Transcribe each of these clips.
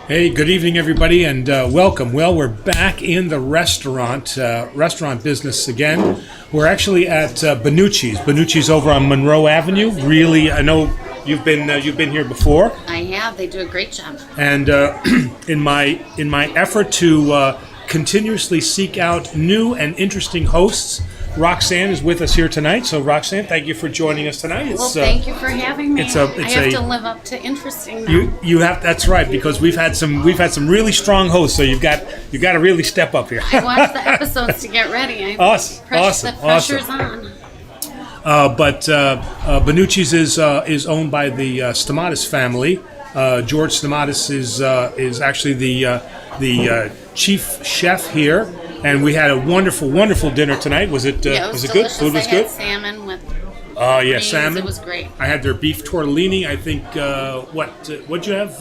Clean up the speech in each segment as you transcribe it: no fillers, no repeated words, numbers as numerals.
Hey, good evening, everybody, and welcome. Well, we're back in the restaurant business again. We're actually at Benucci's. Benucci's over on Monroe Avenue. Really, I know you've been here before. I have. They do a great job. And in my effort to continuously seek out new and interesting hosts, Roxanne is with us here tonight. So, Roxanne, thank you for joining us tonight. Well, thank you for having me. I have to live up to interesting now. You have. That's right, because we've had some really strong hosts. So you've got to really step up here. I watched the episodes to get ready. Awesome. The pressure's on. But Benucci's is owned by the Stamatis family. George Stamatis is actually the chief chef here. And we had a wonderful, wonderful dinner tonight. Was it? Yeah, it was good? Food was good. I had salmon with. Salmon. It was great. I had their beef tortellini. I think. What'd you have,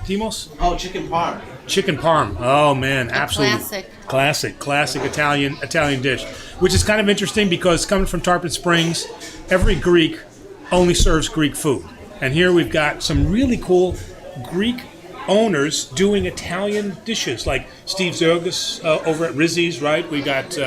Timos? Oh, chicken parm. Chicken parm. Oh man, absolutely classic Italian dish. Which is kind of interesting because coming from Tarpon Springs, every Greek only serves Greek food, and here we've got some really cool Greek owners doing Italian dishes, like Steve Zergus over at Rizzi's, right? We got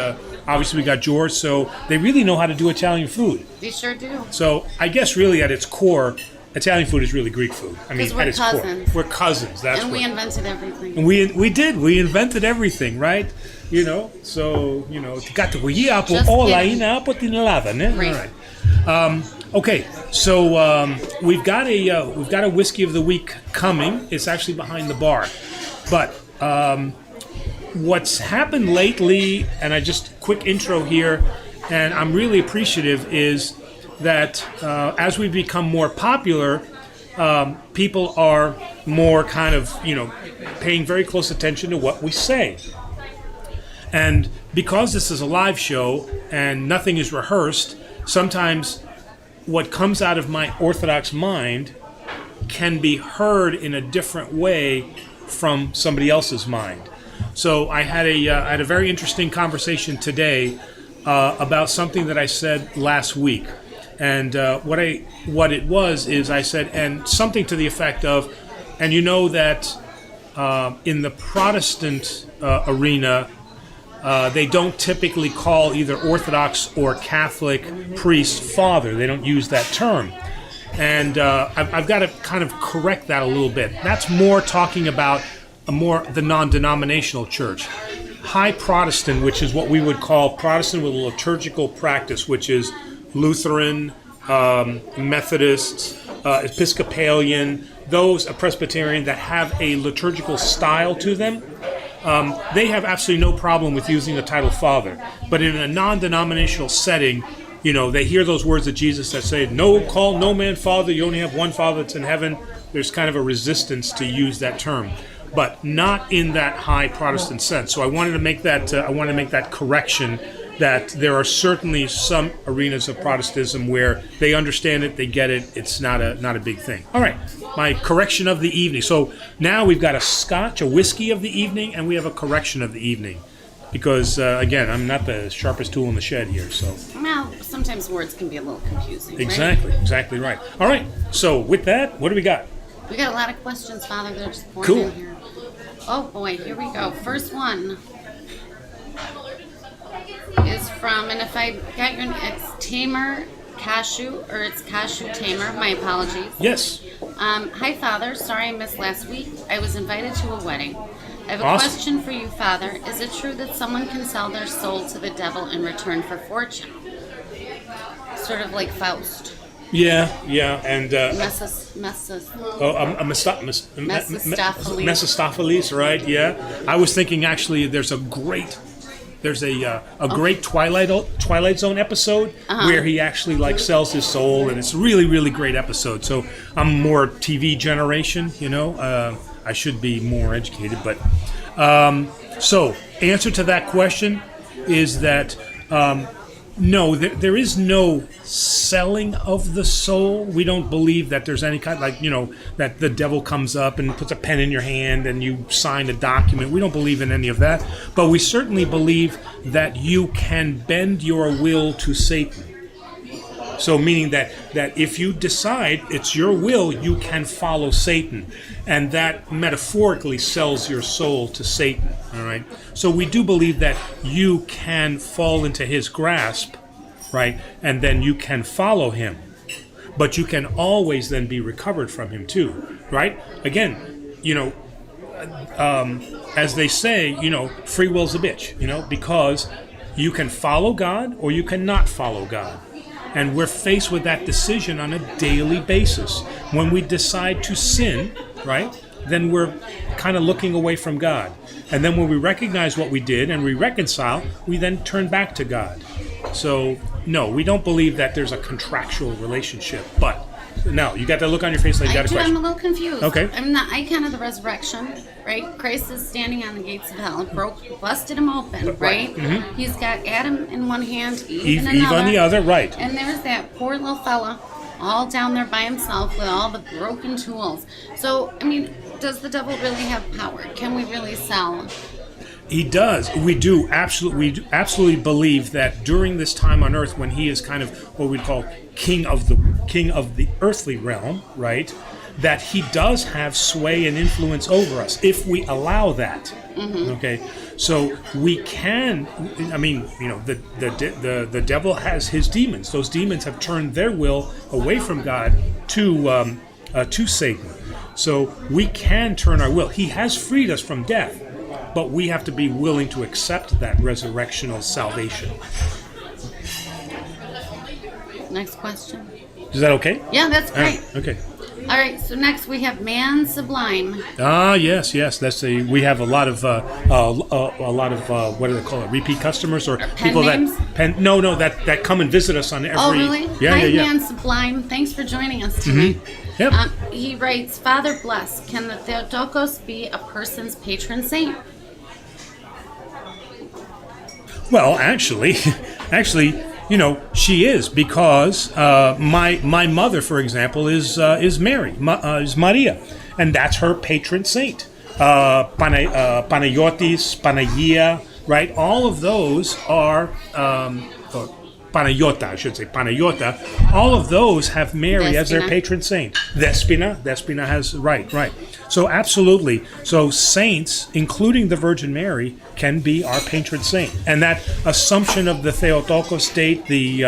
obviously we got George, so they really know how to do Italian food. They sure do. So I guess really at its core, Italian food is really Greek food. I mean, at its cousins. core, we're cousins. That's and we invented everything. And we did. We invented everything, right? You know, so gatto con gli apple o la inapo tinelata, ne? Right. All right. Okay, so we've got a whiskey of the week coming. It's actually behind the bar, but what's happened lately, and I just quick intro here, and I'm really appreciative is that as we become more popular, people are more kind of paying very close attention to what we say, and because this is a live show and nothing is rehearsed, sometimes what comes out of my Orthodox mind can be heard in a different way from somebody else's mind. So I had a very interesting conversation today about something that I said last week, and what it was is I said, and something to the effect of, and you know that in the Protestant arena. They don't typically call either Orthodox or Catholic priest father. They don't use that term. And I've got to kind of correct that a little bit. That's more talking about the non-denominational church. High Protestant, which is what we would call Protestant with a liturgical practice, which is Lutheran, Methodist, Episcopalian, those Presbyterian that have a liturgical style to them. They have absolutely no problem with using the title Father. But in a non-denominational setting, they hear those words of Jesus that say, "No, call no man Father, you only have one Father that's in heaven." There's kind of a resistance to use that term, but not in that high Protestant sense. So I wanted to make that correction, that there are certainly some arenas of Protestantism where they understand it, they get it, it's not a big thing. All right, my correction of the evening. So now we've got a Scotch, a whiskey of the evening, and we have a correction of the evening. Because, again, I'm not the sharpest tool in the shed here, so. Well, sometimes words can be a little confusing, Exactly, right? Exactly right. All right, so with that, what do we got? We got a lot of questions, Father. They're just pouring in here. Oh, boy, here we go. First one is from, and if I got your name, it's Tamer Cashew, or it's Cashew Tamer. My apologies. Yes. Hi, Father. Sorry I missed last week. I was invited to a wedding. I have a Awesome. question for you, Father. Is it true that someone can sell their soul to the devil in return for fortune? Sort of like Faust. Yeah, and Mephistopheles, right? Yeah, I was thinking actually there's a great Twilight Zone episode where he actually sells his soul, and it's a really, really great episode. So I'm more TV generation, I should be more educated, but so answer to that question is that no, there is no selling of the soul. We don't believe that there's any kind, that the devil comes up and puts a pen in your hand and you sign a document. We don't believe in any of that. But we certainly believe that you can bend your will to Satan. So meaning that if you decide it's your will, you can follow Satan, and that metaphorically sells your soul to Satan. All right. So we do believe that you can fall into his grasp, right, and then you can follow him, but you can always then be recovered from him too, right? Again, as they say, free will's a bitch, because you can follow God or you cannot follow God. And we're faced with that decision on a daily basis. When we decide to sin, right, then we're kind of looking away from God. And then when we recognize what we did and we reconcile, we then turn back to God. So, no, we don't believe that there's a contractual relationship. But, no, you got that look on your face like you got a question. I'm a little confused. Okay. I'm the icon of the resurrection, right? Christ is standing on the gates of hell, busted him open, right? Mm-hmm. He's got Adam in one hand, Eve in another. Eve on the other, right. And there's that poor little fella all down there by himself with all the broken tools. So, does the devil really have power? Can we really sell? He does. We do absolutely believe that during this time on earth, when he is kind of what we'd call king of the earthly realm, right, that he does have sway and influence over us if we allow that. Mm-hmm. Okay, so we can. The devil has his demons. Those demons have turned their will away from God to Satan. So we can turn our will. He has freed us from death. But we have to be willing to accept that resurrectional salvation. Next question. Is that okay? Yeah, that's great. Okay. All right. So next we have man sublime. Yes. We have a lot of what do they call it? Repeat customers or people names? that come and visit us on every. Oh, really? Yeah. Man sublime. Thanks for joining us tonight. Mm-hmm. Yep. He writes, Father bless. Can the Theotokos be a person's patron saint? Well, actually, she is, because my mother, for example, is Mary, is Maria, and that's her patron saint. Panayotis, Panagia, right? All of those are Panayota, I should say, Panayota. All of those have Mary as their patron saint. Despina has, right. So absolutely. So saints, including the Virgin Mary, can be our patron saint. And that assumption of the Theotokos state, the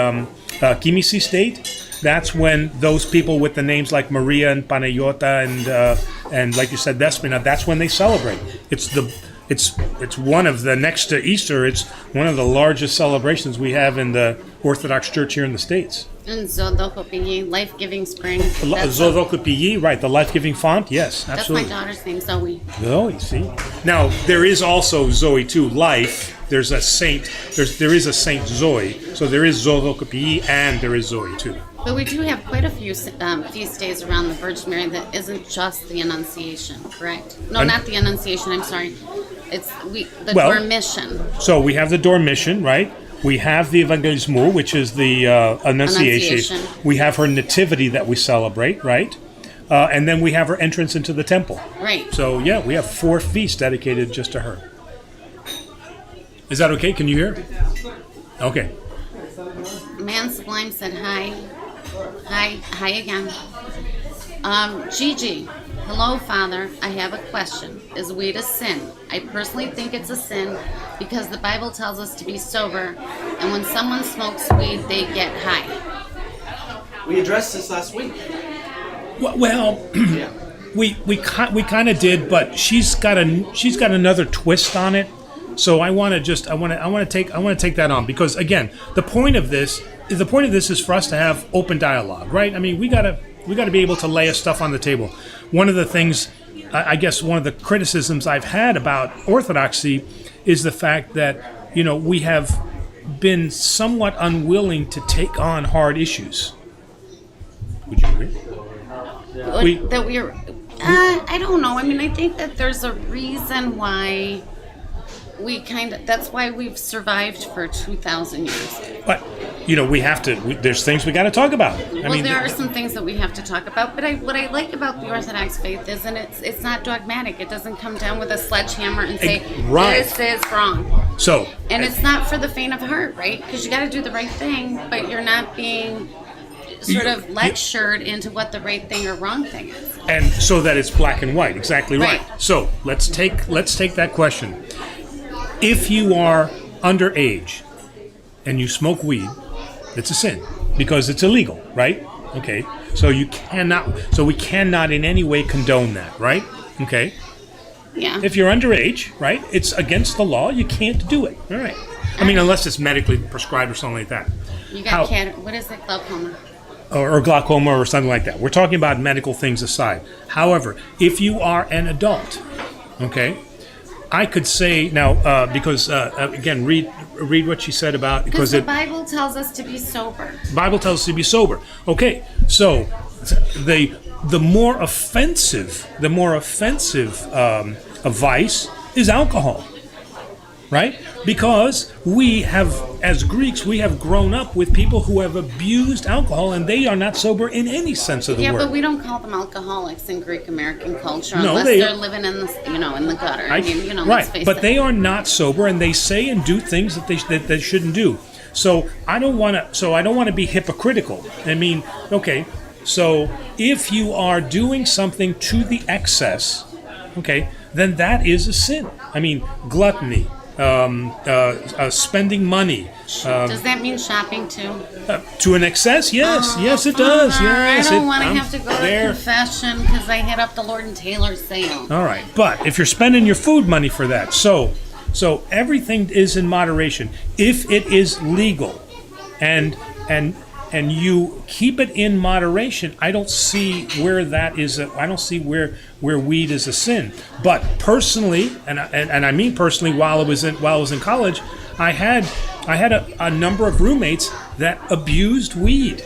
Kimisi state, that's when those people with the names like Maria and Panayota and like you said, Despina, that's when they celebrate. It's one of the, next to Easter, it's one of the largest celebrations we have in the Orthodox Church here in the States. And Zodokopiyi, life-giving spring. Zodokopiyi, right, the life-giving font, yes, absolutely. That's my daughter's name, Zoe. Zoe, see? Now, there is also Zoe too, life. There's a saint, there is a Saint Zoe, so there is Zodokopiyi and there is Zoe too. But we do have quite a few feast days around the Virgin Mary that isn't just the Annunciation, correct? No, not the Annunciation, I'm sorry. It's Dormition. So we have the Dormition, right? We have the Evangelismo, which is the Annunciation. We have her Nativity that we celebrate, right? And then we have her entrance into the temple. Right. So, yeah, we have 4 feasts dedicated just to her. Is that okay? Can you hear? Okay. Man Sublime said hi. Hi again. Gigi. Hello, Father. I have a question. Is weed a sin? I personally think it's a sin because the Bible tells us to be sober, and when someone smokes weed, they get high. We addressed this last week. Well, Yeah. we kind of did, but she's got another twist on it. So I want to take that on, because again, the point of this is for us to have open dialogue, right? I mean, we got to be able to lay stuff on the table. One of the things, I guess, one of the criticisms I've had about Orthodoxy is the fact that, we have been somewhat unwilling to take on hard issues. Would you agree? I don't know. I mean, I think that there's a reason why that's why we've survived for 2,000 years. But, we have to, there's things we got to talk about. There are some things that we have to talk about, but what I like about the Orthodox faith is it's not dogmatic. It doesn't come down with a sledgehammer and say, this is wrong. So. And it's not for the faint of heart, right? Because you got to do the right thing, but you're not being sort of lectured into what the right thing or wrong thing is. And so that it's black and white. Exactly right. Right. So let's take that question. If you are underage and you smoke weed, it's a sin because it's illegal, right? Okay. So we cannot in any way condone that, right? Okay. Yeah. If you're underage, right, it's against the law. You can't do it. All right. I mean, unless it's medically prescribed or something like that. You got what is it, glaucoma? Or glaucoma or something like that. We're talking about medical things aside. However, if you are an adult, okay, I could say now because again, read what she said about because the Bible tells us to be sober. Bible tells us to be sober. Okay, so the more offensive a vice is alcohol, right? Because we have, as Greeks, we have grown up with people who have abused alcohol, and they are not sober in any sense of the word. Yeah, but we don't call them alcoholics in Greek American culture No, unless they're living in the, in the gutter. I mean, let's right, face but it. they are not sober, and they say and do things that they shouldn't do. So I don't want to be hypocritical. I mean, okay, so if you are doing something to the excess, okay, then that is a sin. I mean, gluttony. Spending money. Does that mean shopping too? To an excess? Yes. Yes, it does. Yes. I don't want to have to go to confession because I hit up the Lord & Taylor sale. All right. But if you're spending your food money for that, so everything is in moderation. If it is legal and you keep it in moderation, I don't see where that is. I don't see where weed is a sin. But personally, and I mean personally, while I was in college, I had a number of roommates that abused weed,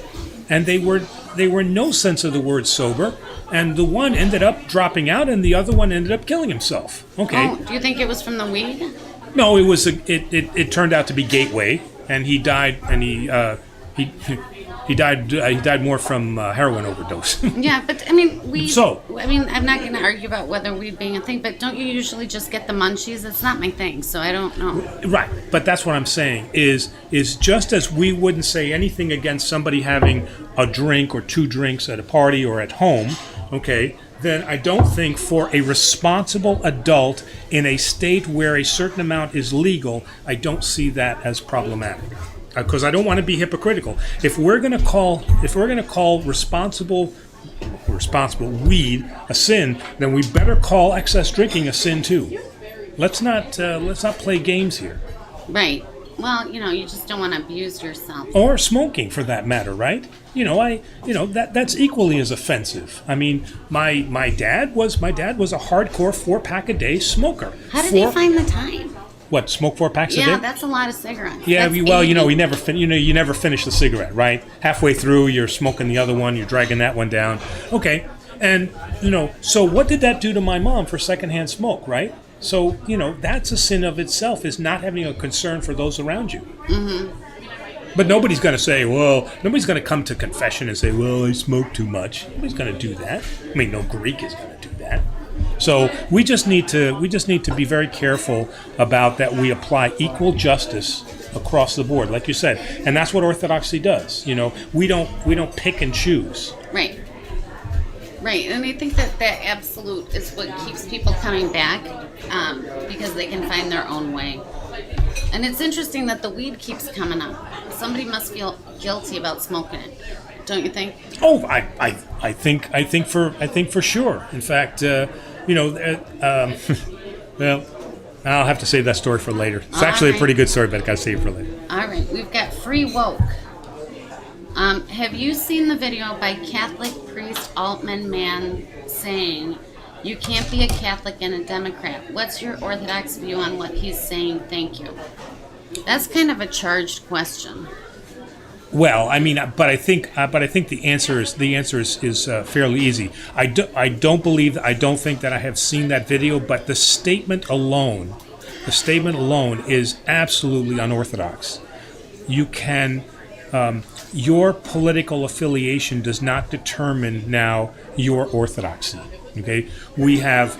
and they were no sense of the word sober. And the one ended up dropping out, and the other one ended up killing himself. Okay. Oh, do you think it was from the weed? No, it was. It turned out to be Gateway, and he died. And he died more from heroin overdose. Yeah, but I mean, I'm not going to argue about whether weed being a thing, but don't you usually just get the munchies? It's not my thing, so I don't know. Right, but that's what I'm saying is just as we wouldn't say anything against somebody having a drink or two drinks at a party or at home, okay, then I don't think for a responsible adult in a state where a certain amount is legal, I don't see that as problematic. Because I don't want to be hypocritical. If we're going to call responsible weed a sin, then we better call excess drinking a sin too. Let's not play games here. Right. Well, you just don't want to abuse yourself. Or smoking, for that matter, right? That's equally as offensive. I mean, my dad was a hardcore 4-pack a day smoker. How did he find the time? What, smoke 4 packs a day? Yeah, that's a lot of cigarettes. Yeah, you never finish the cigarette, right? Halfway through, you're smoking the other one, you're dragging that one down. Okay, and so what did that do to my mom for secondhand smoke, right? So that's a sin of itself, is not having a concern for those around you. Mm-hmm. But nobody's going to come to confession and say, well, I smoke too much. Nobody's going to do that. I mean, no Greek is going to do that. So we just need to be very careful about that. We apply equal justice across the board, like you said, and that's what Orthodoxy does. We don't pick and choose. Right. Right, and I think that absolute is what keeps people coming back because they can find their own way. And it's interesting that the weed keeps coming up. Somebody must feel guilty about smoking it, don't you think? Oh, I think for sure. In fact, well, I'll have to save that story for later. It's actually a pretty good story, but I gotta save it for later. All right, we've got Free Woke. Have you seen the video by Catholic priest Altman Man saying, "You can't be a Catholic and a Democrat"? What's your Orthodox view on what he's saying? Thank you. That's kind of a charged question. Well, I mean, but I think the answer is fairly easy. I don't think that I have seen that video, but the statement alone is absolutely unorthodox. You can. Your political affiliation does not determine now your orthodoxy. Okay, we have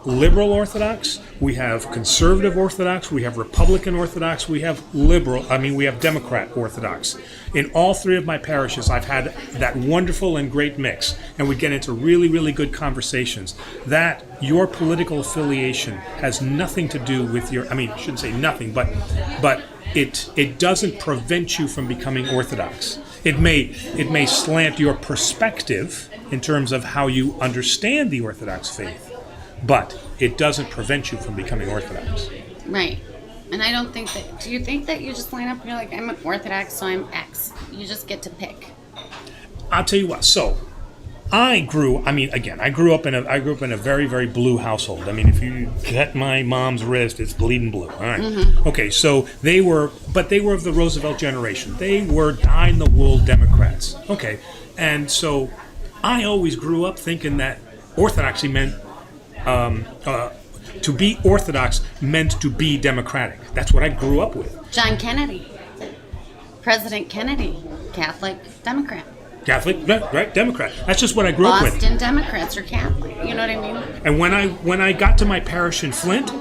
liberal Orthodox, we have conservative Orthodox, we have Republican Orthodox, we have we have Democrat Orthodox. In all three of my parishes, I've had that wonderful and great mix, and we get into really, really good conversations. That your political affiliation has nothing to do with your, I shouldn't say nothing, but it doesn't prevent you from becoming Orthodox. It may slant your perspective in terms of how you understand the Orthodox faith, but it doesn't prevent you from becoming Orthodox. Right. And I don't think that, do you think that you just line up and you're like, I'm an Orthodox, so I'm X? You just get to pick. I'll tell you what, so I grew up in a very, very blue household. If you cut my mom's wrist, it's bleeding blue. All right. Mm-hmm. Okay, so they were of the Roosevelt generation. They were dyed-in-the-wool Democrats. Okay, and so I always grew up thinking that Orthodoxy meant to be Orthodox meant to be democratic. That's what I grew up with. John Kennedy, President Kennedy, Catholic, Democrat. Catholic, right? Democrat. That's just what I grew up with. Boston Democrats are Catholic. You know what I mean? And when I got to my parish in Flint,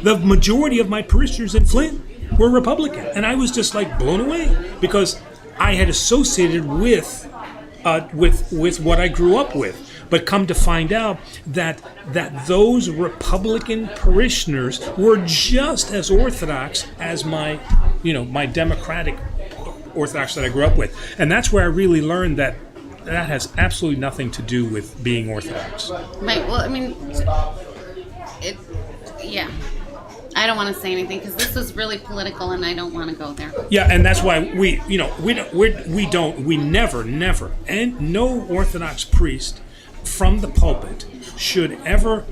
the majority of my parishioners in Flint were Republican, and I was just like blown away because I had associated with what I grew up with. But come to find out that those Republican parishioners were just as Orthodox as my Democratic Orthodox that I grew up with. And that's where I really learned that has absolutely nothing to do with being Orthodox. Right. Well, I don't want to say anything because this is really political, and I don't want to go there. Yeah, and that's why we never, and no Orthodox priest from the pulpit should ever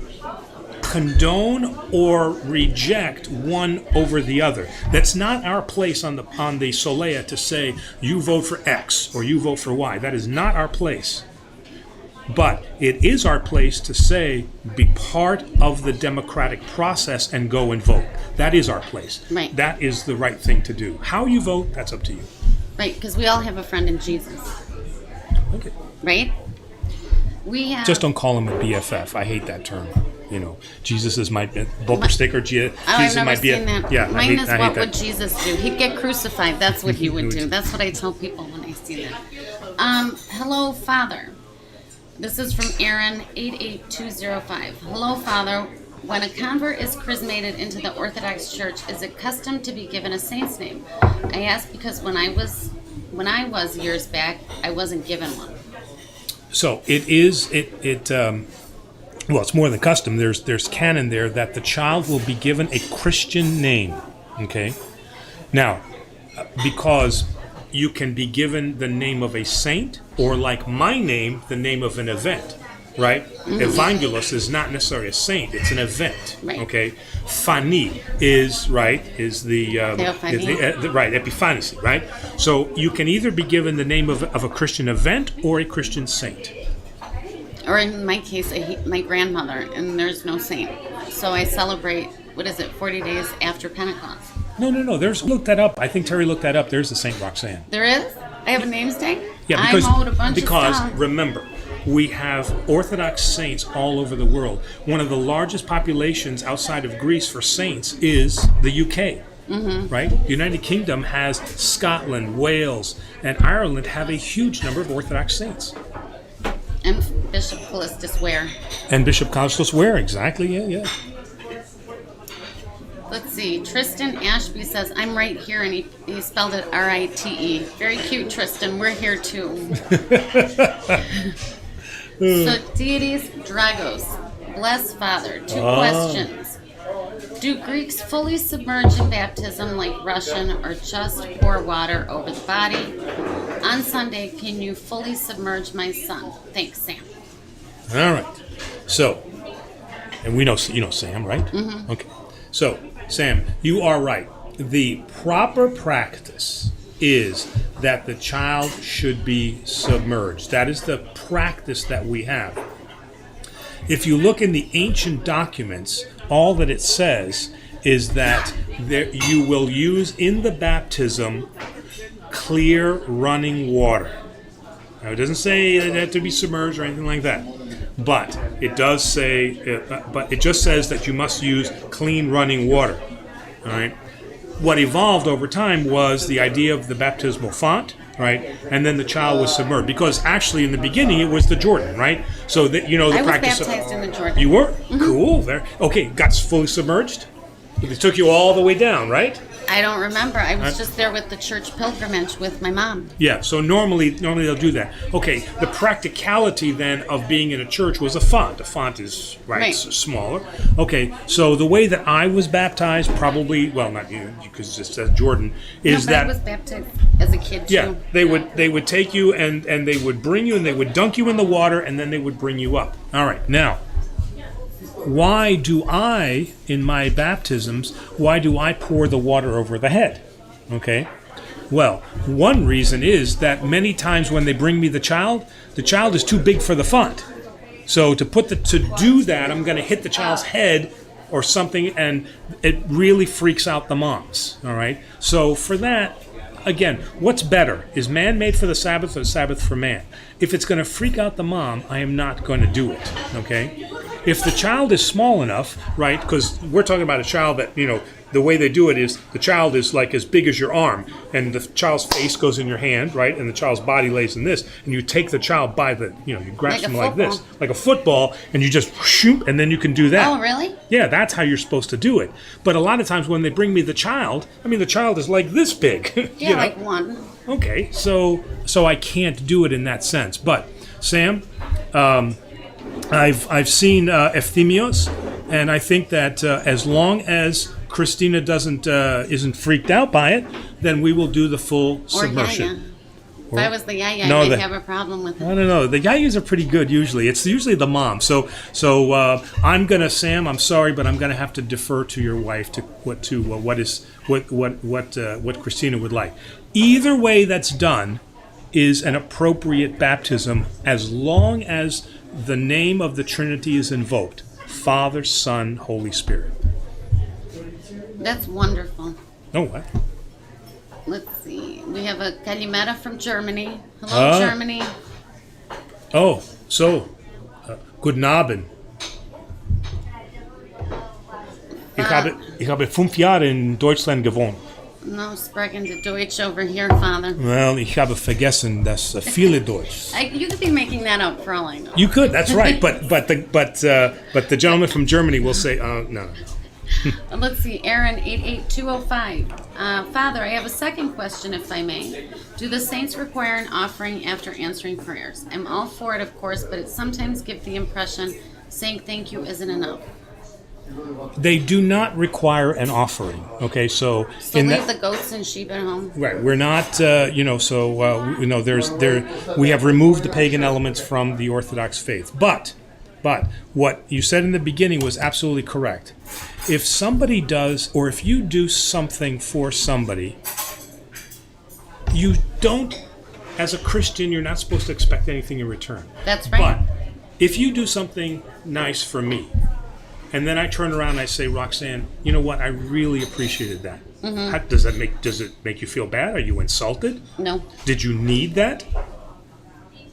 condone or reject one over the other. That's not our place on the Solea to say you vote for X or you vote for Y. That is not our place. But it is our place to say be part of the democratic process and go and vote. That is our place. Right. That is the right thing to do. How you vote, that's up to you. Right, because we all have a friend in Jesus. Okay. Right? We have... Just don't call him a BFF. I hate that term. Jesus is my bumper sticker. Jesus I've never might be seen that. Yeah, Mine is what would that. Jesus do? He'd get crucified. That's what he would do. That's what I tell people when I see that. Hello, Father. This is from Aaron 88205. Hello, Father. When a convert is chrismated into the Orthodox Church, is it custom to be given a saint's name? I ask because when I was years back, I wasn't given one. So it is. Well, it's more than custom. There's canon there that the child will be given a Christian name. Okay. Now, because you can be given the name of a saint, or like my name, the name of an event, right? Mm-hmm. Evangelos is not necessarily a saint; it's an event. Right. Okay. Fani is the Epiphanes, right? So you can either be given the name of a Christian event or a Christian saint. Or in my case, my grandmother, and there's no saint. So I celebrate, 40 days after Pentecost. No. Look that up. I think Terry looked that up. There's the Saint Roxanne. There is? I have a namesake? Yeah, because of stuff. Remember, we have Orthodox saints all over the world. One of the largest populations outside of Greece for saints is the UK. Mm-hmm. Right? The United Kingdom has Scotland, Wales, and Ireland have a huge number of Orthodox saints. And Bishop Callistus Ware. Exactly, yeah. Let's see. Tristan Ashby says, I'm right here, and he spelled it R-I-T-E. Very cute, Tristan. We're here, too. So, Deities Dragos. Bless Father. Two questions. Do Greeks fully submerge in baptism like Russian, or just pour water over the body? On Sunday, can you fully submerge my son? Thanks, Sam. All right. So, and we know, Sam, right? Mm-hmm. Okay. So, Sam, you are right. The proper practice is that the child should be submerged. That is the practice that we have. If you look in the ancient documents, all that it says is that you will use in the baptism clear running water. Now, it doesn't say it had to be submerged or anything like that. But it does say, but it just says that you must use clean running water. All right. What evolved over time was the idea of the baptismal font, right? And then the child was submerged, because actually in the beginning it was the Jordan, right? So that the I was practice. baptized in the Jordan. You were? Cool. There. Okay. Got fully submerged. It took you all the way down, right? I don't remember. I was just there with the church pilgrimage with my mom. Yeah, so normally they'll do that. Okay, the practicality then of being in a church was a font. A font is smaller. Okay, so the way that I was baptized, probably, well, not you, because it says Jordan, is that I was baptized as a kid too. yeah, they would take you and they would bring you and they would dunk you in the water and then they would bring you up. All right, now. Why do I, in my baptisms, why do I pour the water over the head? Okay. Well, one reason is that many times when they bring me the child is too big for the font. So to do that, I'm going to hit the child's head or something, and it really freaks out the moms. All right. So for that, again, what's better? Is man made for the Sabbath or the Sabbath for man? If it's going to freak out the mom, I am not going to do it. Okay. If the child is small enough, right, because we're talking about a child that, the way they do it is the child is like as big as your arm, and the child's face goes in your hand, right, and the child's body lays in this, and you take the child by the, you grasp him like this, like a football, and you just shoot, and then you can do that. Oh, really? Yeah, that's how you're supposed to do it. But a lot of times when they bring me the child is like this big. Yeah, like one. Okay, so I can't do it in that sense. But, Sam, I've seen Ephthemios, and I think that as long as Christina isn't freaked out by it, then we will do the full submersion. Yaya. If I was the yaya, I might have a problem with it. I don't know. The yayas are pretty good usually. It's usually the mom. So Sam, I'm sorry, but I'm gonna have to defer to your wife to what Christina would like. Either way that's done is an appropriate baptism as long as the name of the Trinity is invoked. Father, Son, Holy Spirit. That's wonderful. Oh, what? Let's see. We have a Kalimera from Germany. Hello, Germany. Oh, so, guten Abend. Ich habe 5 Jahre in Deutschland gewohnt. No, sprechen de Deutsch over here, Father. Well, ich habe vergessen, dass viele Deutsch. You could be making that up for all I know. You could, that's right. But the gentleman from Germany will say, no. Let's see, Aaron 88205. Father, I have a second question, if I may. Do the saints require an offering after answering prayers? I'm all for it, of course, but it sometimes gives the impression saying thank you isn't enough. They do not require an offering. Okay, so leave the goats and sheep at home. Right, we're not. We have removed the pagan elements from the Orthodox faith. But what you said in the beginning was absolutely correct. If somebody does, or if you do something for somebody, you don't, as a Christian, you're not supposed to expect anything in return. That's right. But if you do something nice for me, and then I turn around and I say, Roxanne, you know what? I really appreciated that. Mm-hmm. Does it make you feel bad? Are you insulted? No. Did you need that?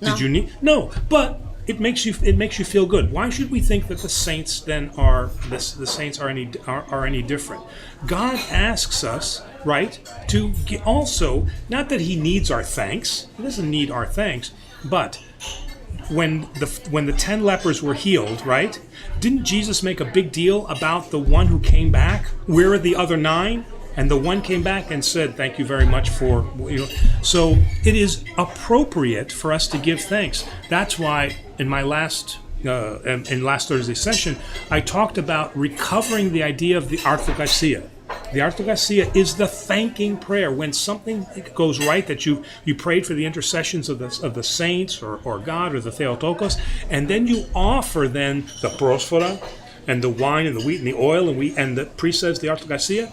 No. Did you need? No. But it makes you feel good. Why should we think that the saints then are any different? God asks us, right, to also, not that He needs our thanks. He doesn't need our thanks, but when the 10 lepers were healed, right? Didn't Jesus make a big deal about the one who came back? Where are the other 9? And the one came back and said, thank you very much for, So it is appropriate for us to give thanks. That's why in my last Thursday's session, I talked about recovering the idea of the Archangels. The Archangels is the thanking prayer. When something goes right, that you prayed for the intercessions of the saints or God or the Theotokos, and then you offer then the prosphora and the wine and the wheat and the oil and the priest says the Archangels.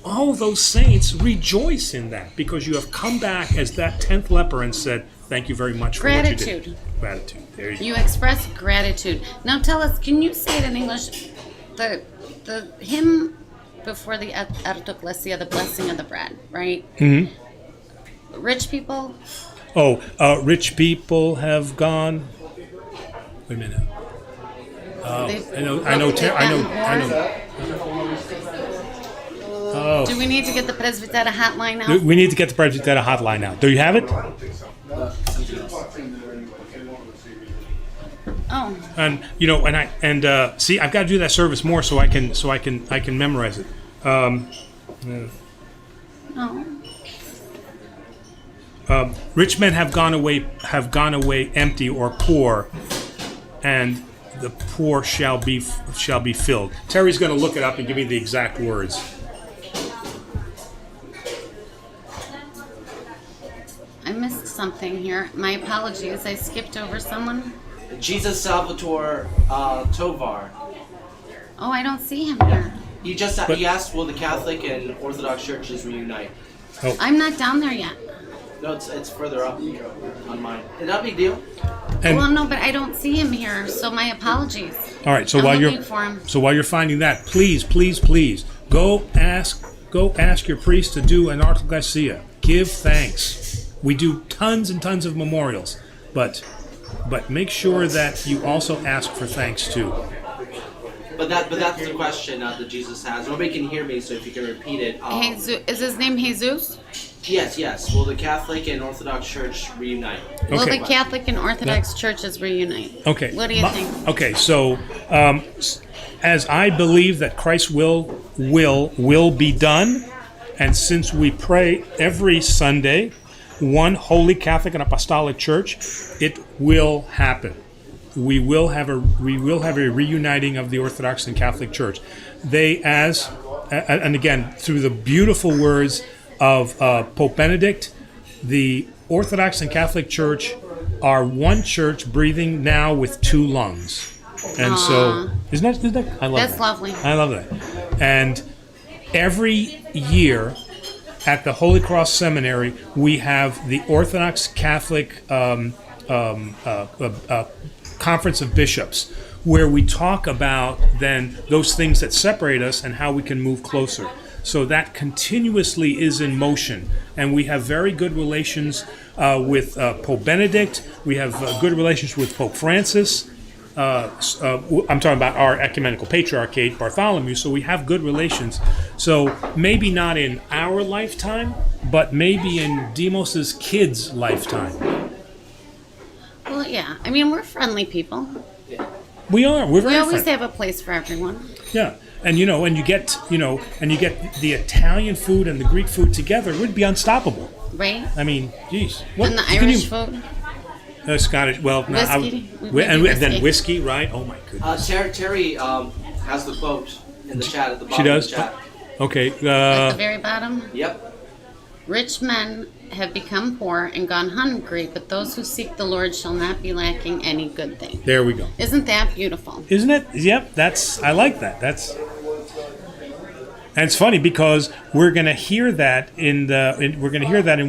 All of those saints rejoice in that because you have come back as that 10th leper and said, thank you very much for what you did. Gratitude. There you go. You express gratitude. Now tell us, can you say it in English? The hymn before the Artoclesia, the blessing of the bread, right? Mm-hmm. Rich people? Rich people have gone Wait a minute. They've- I know. they've gotten I know. Do we need to get the Presbytera hotline Oh, out? we need to get the Presbytera hotline now. Do you have it? Oh, And see, I've got to do that service more so I can memorize it. no. Rich men have gone away empty or poor, and the poor shall be filled. Terry's going to look it up and give me the exact words. I missed something here. My apologies. I skipped over someone. Jesus Salvatore Tovar. Oh, I don't see him here. He asked, will the Catholic and Orthodox churches reunite? I'm not down there yet. No, it's further up on mine. Is that a big deal? And, Well, no, but I don't see him here, so my apologies. all right. So I'm while looking for him. you're finding that, please go ask your priest to do an Orthodoxia. Give thanks. We do tons and tons of memorials, but make sure that you also ask for thanks too. But that's the question that Jesus has. Nobody can hear me, so if you can repeat it. Is his name Jesus? Yes. Will the Catholic and Orthodox Church reunite? Will Okay. the Catholic and Orthodox churches reunite? Okay. What do you think? Okay, so as I believe that Christ's will be done, and since we pray every Sunday, one holy Catholic and Apostolic Church, it will happen. We will have a reuniting of the Orthodox and Catholic Church. And again, through the beautiful words of Pope Benedict, the Orthodox and Catholic Church are one church breathing now with two lungs. And so, isn't that I love That's that. lovely. I love that. And every year at the Holy Cross Seminary, we have the Orthodox Catholic Conference of Bishops, where we talk about then those things that separate us and how we can move closer. So that continuously is in motion, and we have very good relations with Pope Benedict. We have good relations with Pope Francis. I'm talking about our ecumenical patriarchate, Bartholomew. So we have good relations. So maybe not in our lifetime, but maybe in Demos's kids' lifetime. Well, yeah. I mean, we're friendly people. We are. We're very We always friendly. have a place for everyone. Yeah, and and you get the Italian food and the Greek food together, it would be unstoppable. Right? I mean, geez. And the can Irish food. Scottish. Well, no, Whiskey. and then whiskey, right? Oh my goodness. Terry has the quote in the chat at the bottom She does. of the chat. Okay. At the very bottom. Yep. Rich men have become poor and gone hungry, but those who seek the Lord shall not be lacking any good thing. There we go. Isn't that beautiful? Isn't it? Yep. I like that. And it's funny because we're going to hear that in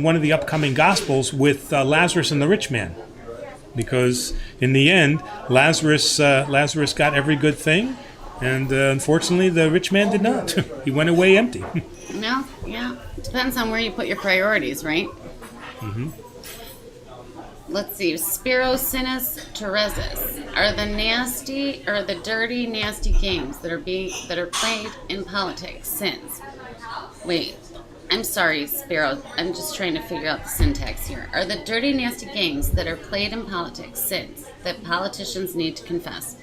one of the upcoming Gospels with Lazarus and the rich man, because in the end Lazarus got every good thing, and unfortunately the rich man did not. He went away empty. No, yeah. Depends on where you put your priorities, right? Mm-hmm. Let's see. Spiros Sinus Teresis are the nasty or the dirty, nasty games that are played in politics sins. Wait, I'm sorry, Spiro. I'm just trying to figure out the syntax here. Are the dirty, nasty games that are played in politics sins that politicians need to confess?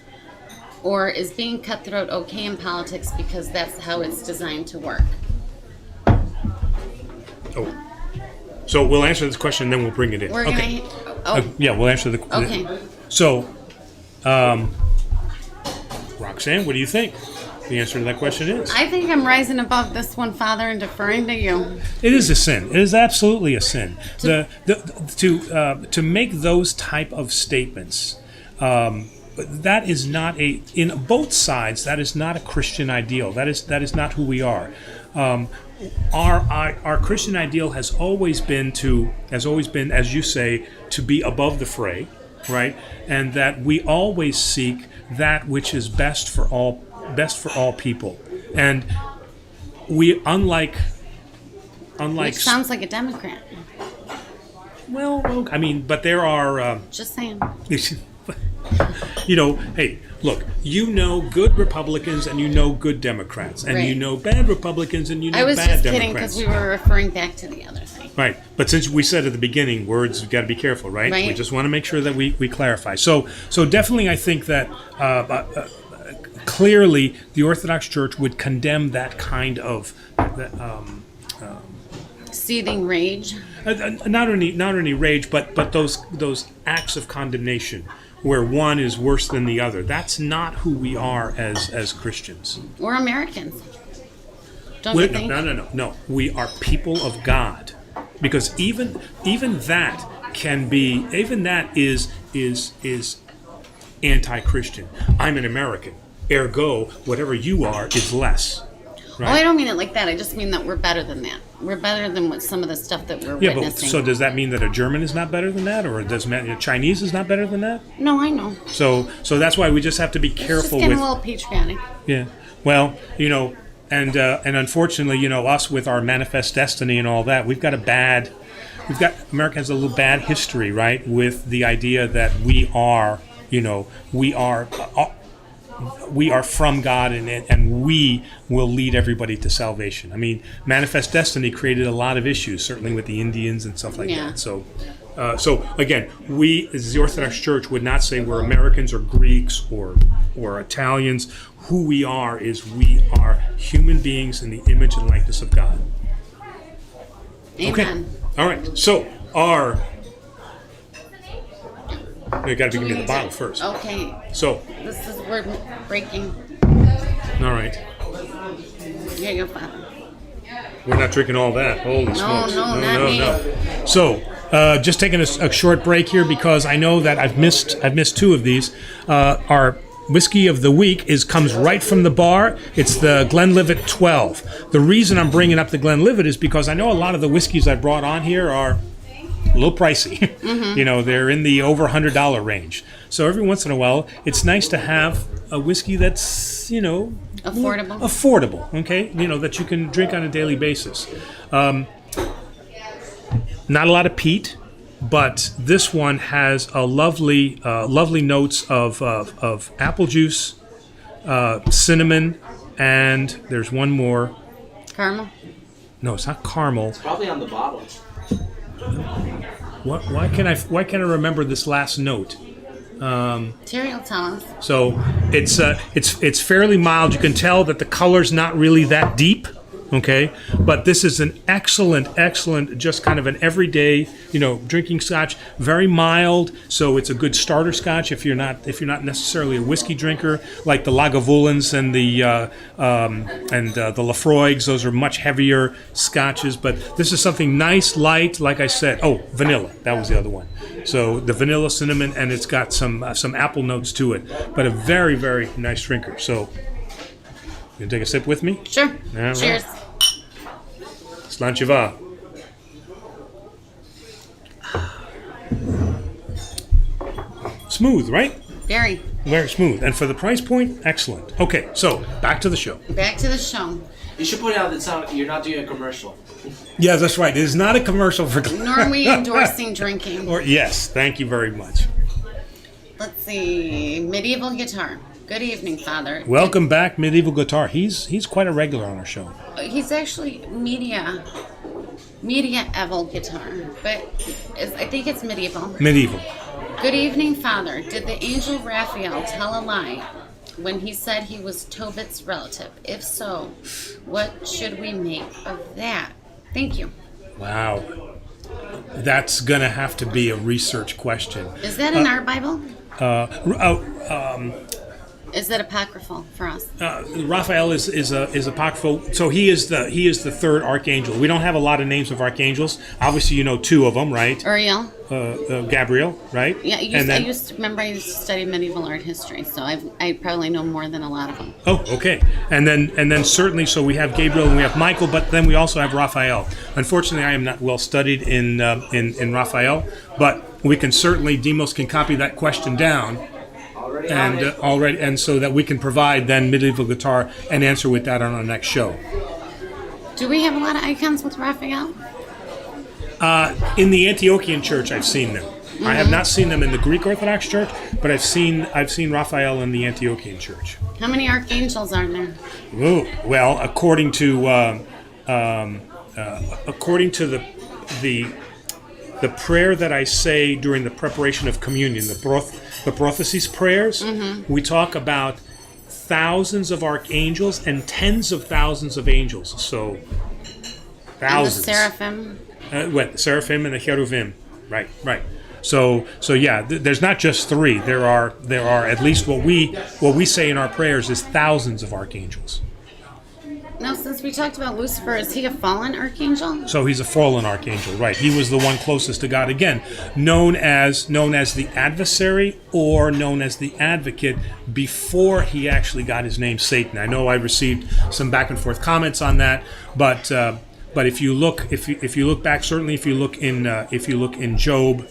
Or is being cutthroat okay in politics because that's how it's designed to work? Oh. So we'll answer this question and then we'll bring it in. We're Okay. gonna. Oh, Yeah, we'll answer the. okay. So, Roxanne, what do you think? The answer to that question is: I think I'm rising above this one, Father, and deferring to you. it is a sin. It is absolutely a sin. To make those type of statements, that is not in both sides. That is not a Christian ideal. That is not who we are. Our Christian ideal has always been, as you say, to be above the fray, right? And that we always seek that which is best for all people. And we unlike Which sounds like a Democrat. well, I mean, but there are Just saying. Hey, look, good Republicans and good Democrats, and Right. bad Republicans and I was bad just Democrats. kidding because we were referring back to the other thing. Right, but since we said at the beginning, words, we've got to be careful, right? Right. We just want to make sure that we clarify. So definitely I think that clearly the Orthodox Church would condemn that kind of Seething rage. not only rage, but those acts of condemnation where one is worse than the other. That's not who we are as Christians. Or Americans. Don't you think? No. We are people of God, because even that is anti-Christian. I'm an American, ergo whatever you are is less. Right? Oh, I don't mean it like that. I just mean that we're better than that. We're better than what some of the stuff that we're Yeah, but witnessing. so does that mean that a German is not better than that, or does Chinese is not better than that? No, I know. So that's why we just have to be It's just careful getting with. a little patriotic. Yeah. Well, and unfortunately, us with our manifest destiny and all that, America has a little bad history, right, with the idea that we are from God, and we will lead everybody to salvation. I mean, manifest destiny created a lot of issues, certainly with the Indians and stuff like Yeah. that. So again, we as the Orthodox Church would not say we're Americans or Greeks or Italians. Who we are is we are human beings in the image and likeness of God. Amen. Okay. All right. So you got to give me the bottle first. Okay. So, We're breaking. all right. Here you go, Father. We're not drinking all that. Holy smokes. No, not me. So, just taking a short break here because I know that I've missed two of these. Our whiskey of the week comes right from the bar. It's the Glenlivet 12. The reason I'm bringing up the Glenlivet is because I know a lot of the whiskeys I brought on here are a little pricey. Mm-hmm. They're in the over $100 range. So every once in a while, it's nice to have a whiskey that's, Affordable. Okay? That you can drink on a daily basis. Not a lot of peat, but this one has a lovely notes of apple juice, cinnamon, and there's one more. Caramel. No, it's not caramel. It's probably on the bottle. Why can't I remember this last note? Terry will tell us. So it's fairly mild. You can tell that the color's not really that deep. Okay, but this is an excellent, just kind of an everyday, drinking Scotch. Very mild, so it's a good starter Scotch if you're not necessarily a whiskey drinker, like the Lagavulins and the Lafroigs. Those are much heavier Scotches, but this is something nice, light. Like I said, vanilla. That was the other one. So the vanilla, cinnamon, and it's got some apple notes to it. But a very, very nice drinker. So, you gonna take a sip with me? Sure. All right. Cheers. Slanchiva. Smooth, right? Very. Very smooth. And for the price point, excellent. Okay, so back to the show. Back to the show. You should point out that you're not doing a commercial. Yeah, that's right. It is not a commercial for... Nor are we endorsing drinking. Yes, thank you very much. Let's see. Medieval guitar. Good evening, Father. Welcome back, Medieval Guitar. He's quite a regular on our show. He's actually medieval guitar, but I think it's medieval. Medieval. Good evening, Father. Did the angel Raphael tell a lie when he said he was Tobit's relative? If so, what should we make of that? Thank you. Wow. That's going to have to be a research question. Is that in our Bible? Is that apocryphal for us? Raphael is apocryphal. So he is the third archangel. We don't have a lot of names of archangels. Obviously, you know two of them, right? Uriel. Gabriel, right? Yeah, I used to study medieval art history, so I probably know more than a lot of them. Oh, okay. And then certainly, so we have Gabriel and we have Michael, but then we also have Raphael. Unfortunately, I am not well studied in Raphael, but we can certainly, Demos can copy that question down. And so that we can provide then Medieval Guitar and answer with that on our next show. Do we have a lot of icons with Raphael? In the Antiochian church, I've seen them. I have not seen them in the Greek Orthodox Church, but I've seen Raphael in the Antiochian Church. How many archangels are there? Ooh, well, according to the prayer that I say during the preparation of communion, the Prothesis prayers, we talk about thousands of archangels and tens of thousands of angels. So thousands. And the seraphim. The seraphim and the cherubim. Right. So yeah, there's not just three. There are at least what we say in our prayers is thousands of archangels. Now, since we talked about Lucifer, is he a fallen archangel? So he's a fallen archangel, right? He was the one closest to God, again, known as the adversary or known as the advocate before he actually got his name Satan. I know I received some back and forth comments on that, but if you look back, certainly if you look in Job,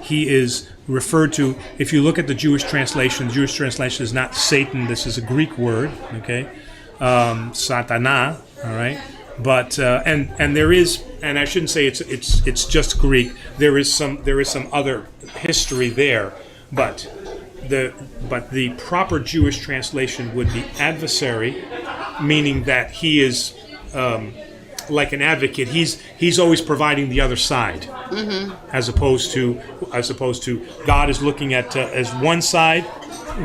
he is referred to. If you look at the Jewish translation is not Satan. This is a Greek word, okay? Satana, all right, but and there is, and I shouldn't say it's just Greek. There is some other history there, but the proper Jewish translation would be adversary, meaning that he is like an advocate. He's always providing the other side, as opposed to God is looking at as one side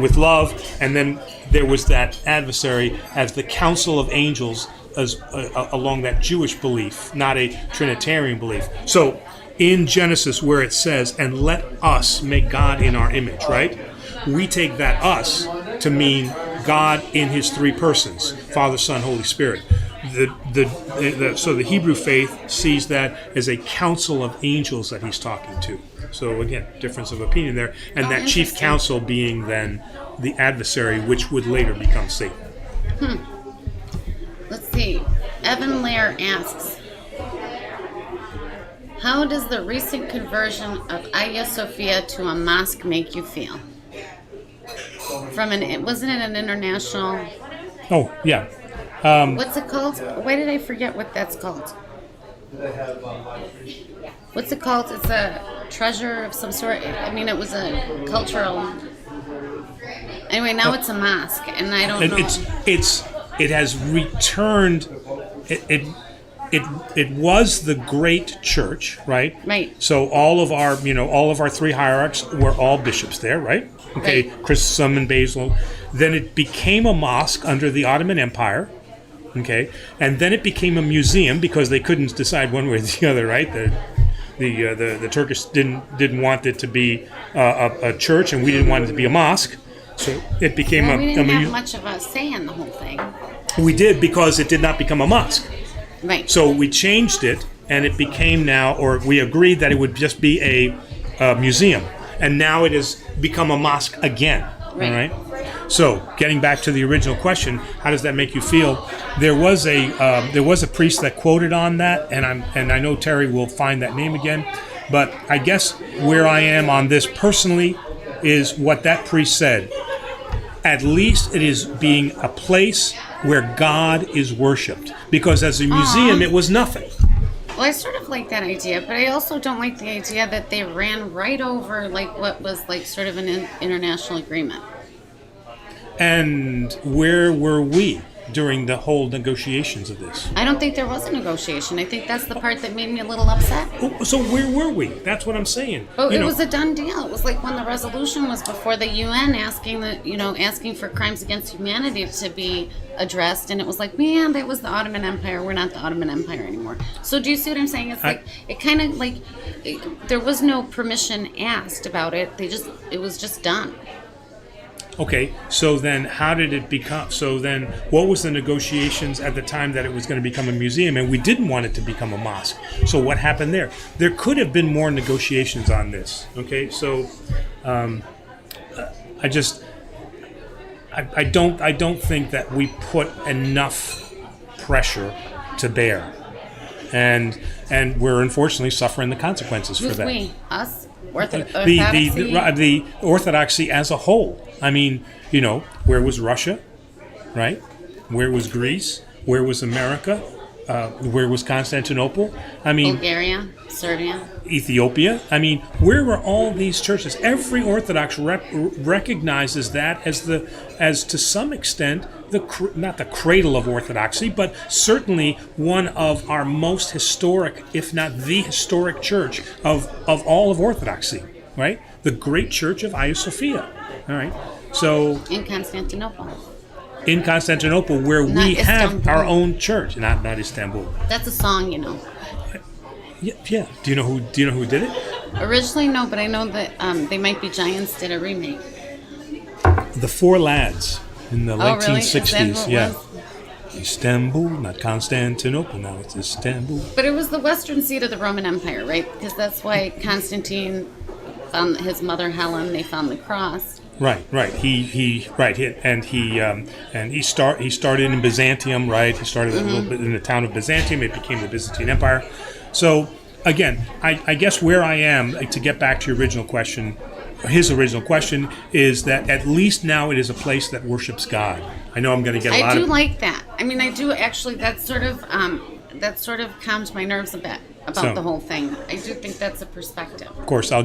with love, and then there was that adversary as the council of angels along that Jewish belief, not a Trinitarian belief. So in Genesis where it says, and let us make God in our image, right? We take that us to mean God in his three persons, Father, Son, Holy Spirit. So the Hebrew faith sees that as a council of angels that he's talking to. So again, difference of opinion there. And that chief council being then the adversary, which would later become Satan. Let's see. Evan Lair asks, how does the recent conversion of Hagia Sophia to a mosque make you feel? Wasn't it an international? Oh, yeah. What's it called? Why did I forget what that's called? What's it called? It's a treasure of some sort. I mean, it was a cultural. Anyway, now it's a mosque, and I don't know. It has returned. It was the great church, right? Right. So all of our three hierarchs were all bishops there, right? Okay, Right. Chrysostom and Basil. Then it became a mosque under the Ottoman Empire. Okay, and then it became a museum because they couldn't decide one way or the other, right? The Turkish didn't want it to be a church, and we didn't want it to be a mosque, so it became we didn't have much of a say in the whole thing. We did because it did not become a mosque. Right. So we changed it, and it became now, or we agreed that it would just be a museum, and now it has become a mosque again. Right. All right. So, getting back to the original question, how does that make you feel? There was a priest that quoted on that, and I know Terry will find that name again. But I guess where I am on this personally is what that priest said. At least it is being a place where God is worshipped, because as a museum, it was nothing. Well, I sort of like that idea, but I also don't like the idea that they ran right over like what was like sort of an international agreement. And where were we during the whole negotiations of this? I don't think there was a negotiation. I think that's the part that made me a little upset. So where were we? That's what I'm saying. But it was a done deal. It was like when the resolution was before the UN asking for crimes against humanity to be addressed, and it was like, man, that was the Ottoman Empire. We're not the Ottoman Empire anymore. So do you see what I'm saying? It's like it kind of like there was no permission asked about it. It was just done. Okay, so then how did it become? So then what was the negotiations at the time that it was going to become a museum, and we didn't want it to become a mosque? So what happened there? There could have been more negotiations on this. Okay, so I don't think that we put enough pressure to bear, and we're unfortunately suffering the consequences for that. We? Us? Orthodoxy? The Orthodoxy as a whole. I mean, where was Russia, right? Where was Greece? Where was America? where was Constantinople? I mean, Bulgaria, Serbia. Ethiopia. I mean, where were all these churches? Every Orthodox recognizes that as to some extent not the cradle of Orthodoxy, but certainly one of our most historic, if not the historic church of all of Orthodoxy. Right, the great church of Hagia Sophia. All right, so In Constantinople. in Constantinople, where Not we have Istanbul. our own church, not Istanbul. That's a song, you know. Yeah. Do you know who did it? Originally, no, but I know that They Might Be Giants did a remake. The Four Lads in the Oh, really? Is that 1960s. who it Yeah. was? Istanbul, not Constantinople. Now it's Istanbul. But it was the western seat of the Roman Empire, right? Because that's why Constantine found his mother Helen. They found the cross. Right. He started in Byzantium, right? He started a little bit in the town of Byzantium. It became the Byzantine Empire. So again, I guess where I am, to get back to your original question, his original question is that at least now it is a place that worships God. I know I'm going to get a lot I do of... like that. I mean, I do actually. That sort of calms my nerves a bit about So- the whole thing. I do think that's a perspective. Of course, we'll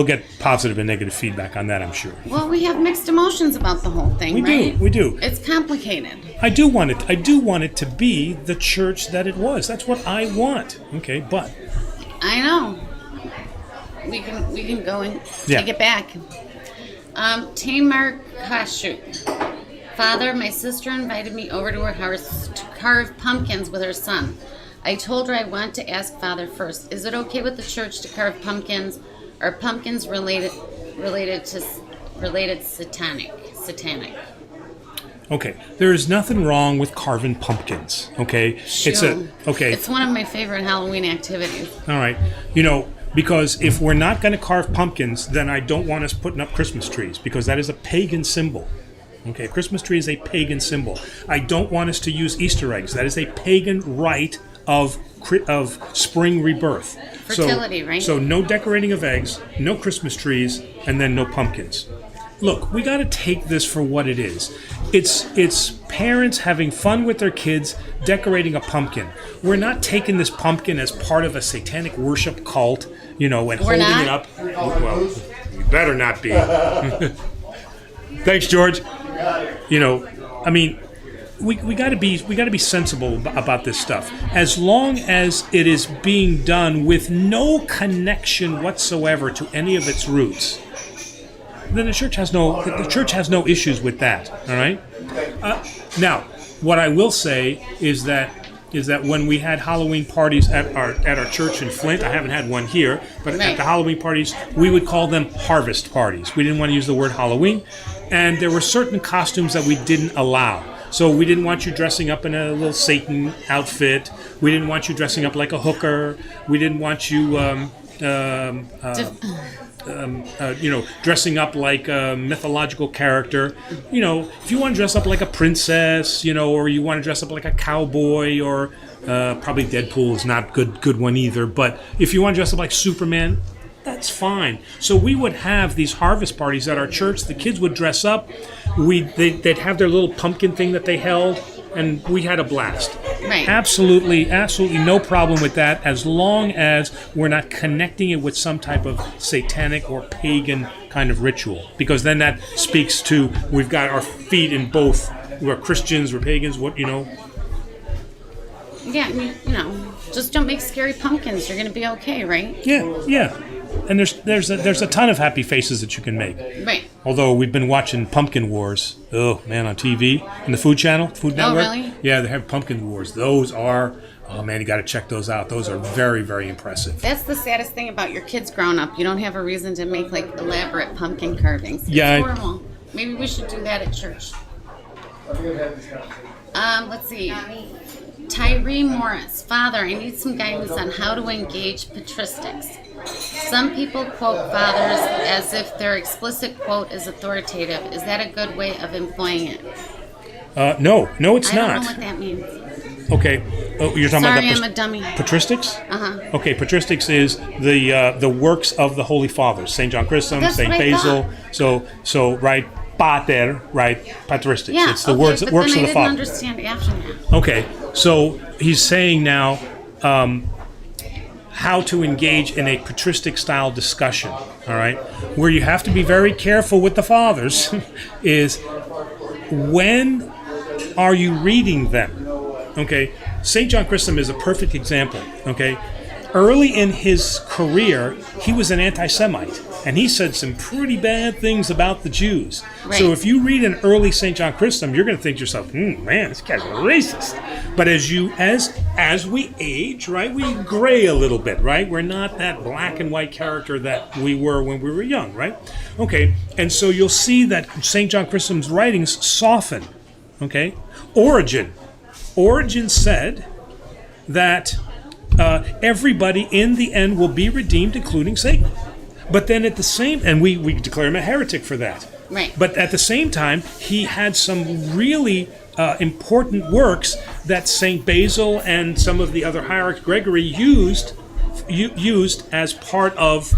get positive and negative feedback on that, I'm sure. Well, we have mixed emotions about the whole thing, right? We do. It's complicated. I do want it to be the church that it was. That's what I want. Okay, but I know. We can go and Yeah. take it back. Tamar Kashuk. Father, my sister invited me over to her house to carve pumpkins with her son. I told her I want to ask Father first. Is it okay with the church to carve pumpkins? Are pumpkins related satanic? okay, there is nothing wrong with carving pumpkins. Okay, Sure. okay. It's one of my favorite Halloween activities. All right, because if we're not going to carve pumpkins, then I don't want us putting up Christmas trees because that is a pagan symbol. Okay, Christmas tree is a pagan symbol. I don't want us to use Easter eggs. That is a pagan rite of spring rebirth. Fertility, right? So no decorating of eggs, no Christmas trees, and then no pumpkins. Look, we got to take this for what it is. It's parents having fun with their kids decorating a pumpkin. We're not taking this pumpkin as part of a satanic worship cult, and holding not? it up. Well, we better not be. Thanks, George. I mean, we got to be sensible about this stuff. As long as it is being done with no connection whatsoever to any of its roots, then the church has no issues with that. All right. Now, what I will say is that when we had Halloween parties at our church in Flint, I haven't had one here, but at the Halloween parties, we would call them harvest parties. We didn't want to use the word Halloween, and there were certain costumes that we didn't allow. So we didn't want you dressing up in a little Satan outfit. We didn't want you dressing up like a hooker. We didn't want you dressing up like a mythological character. If you want to dress up like a princess, or you want to dress up like a cowboy, or probably Deadpool is not good one either. But if you want to dress up like Superman, that's fine. So we would have these harvest parties at our church. The kids would dress up. They'd have their little pumpkin thing that they held, and we had a blast. Right. Absolutely no problem with that, as long as we're not connecting it with some type of satanic or pagan kind of ritual. Because then that speaks to we've got our feet in both. We're Christians, we're pagans. Yeah, I mean, just don't make scary pumpkins. You're going to be okay, right? Yeah. And there's a ton of happy faces that you can make. Right. Although we've been watching Pumpkin Wars, on TV, and the Food Channel, Food Network. Oh, really? Yeah, they have Pumpkin Wars. Those are, you got to check those out. Those are very, very impressive. That's the saddest thing about your kids growing up. You don't have a reason to make elaborate pumpkin carvings. Yeah, It's horrible. Maybe we should do that at church. Let's see. Tyree Morris. Father, I need some guidance on how to engage patristics. Some people quote fathers as if their explicit quote is authoritative. Is that a good way of employing it? No, it's I not. don't know what that means. Okay. Oh, you're talking Sorry, about I'm a dummy. patristics? Uh-huh. Okay, patristics is the works of the Holy Fathers, St. John Chrysostom, That's St. what I Basil. So right, pater, right, patristics. Yeah, It's the okay, works but of then the I Father. didn't understand after that. Okay, So he's saying now how to engage in a patristic style discussion, all right? Where you have to be very careful with the fathers is when are you reading them? Okay, St. John Chrysostom is a perfect example, okay? Early in his career, he was an anti-Semite, and he said some pretty bad things about the Jews. Right. So if you read an early St. John Chrysostom, you're going to think to yourself, man, this guy's a racist. But as we age, right, we gray a little bit, right? We're not that black and white character that we were when we were young, right? Okay, and so you'll see that St. John Chrysostom's writings soften, okay? Origen said that everybody in the end will be redeemed, including Satan. But then at the same, and we declare him a heretic for that. Right. But at the same time, he had some really important works that Saint Basil and some of the other hierarchs, Gregory, used as part of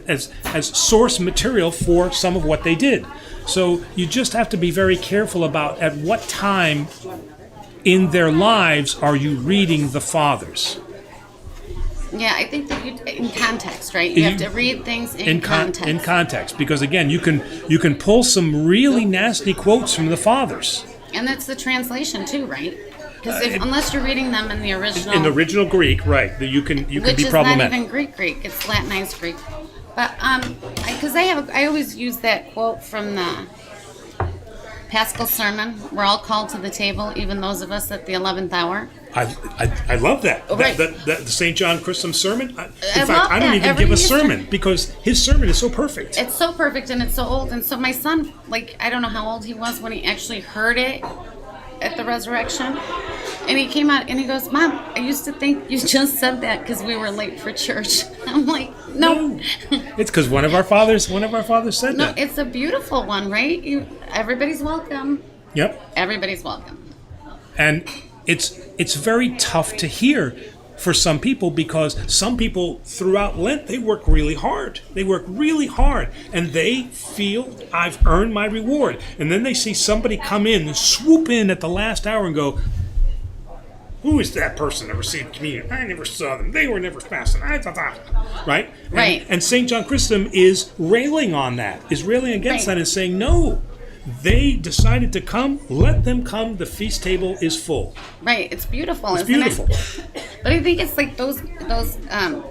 as source material for some of what they did. So you just have to be very careful about at what time in their lives are you reading the fathers. Yeah, I think that in context, right? You have to read things in context. In context, because again, you can pull some really nasty quotes from the fathers. And that's the translation too, right? Because unless you're reading them in the original, In the original Greek, right? You can be which is problematic. not even Greek. It's Latinized Greek. But because I always use that quote from the Paschal sermon. We're all called to the table, even those of us at the 11th hour. I love that. Oh, right. The St. John Chrysostom sermon. In love fact, I don't that. even Every give a Easter- sermon because his sermon is so perfect. It's so perfect and it's so old. And so my son, I don't know how old he was when he actually heard it at the resurrection. And he came out and he goes, "Mom, I used to think you just said that because we were late for church." I'm like, no. It's because one of our fathers said No, that. it's a beautiful one, right? Everybody's welcome. Yep. Everybody's welcome. And it's very tough to hear for some people because some people throughout Lent, they work really hard. And they feel, I've earned my reward. And then they see somebody come in and swoop in at the last hour and go, who is that person that received communion? I never saw them. They were never fasting. Right? Right. And St. John Chrysostom is railing on that, is railing against that and saying, no, they decided to come. Let them come. The feast table is full. Right. It's beautiful. It's isn't beautiful. It? But I think it's like those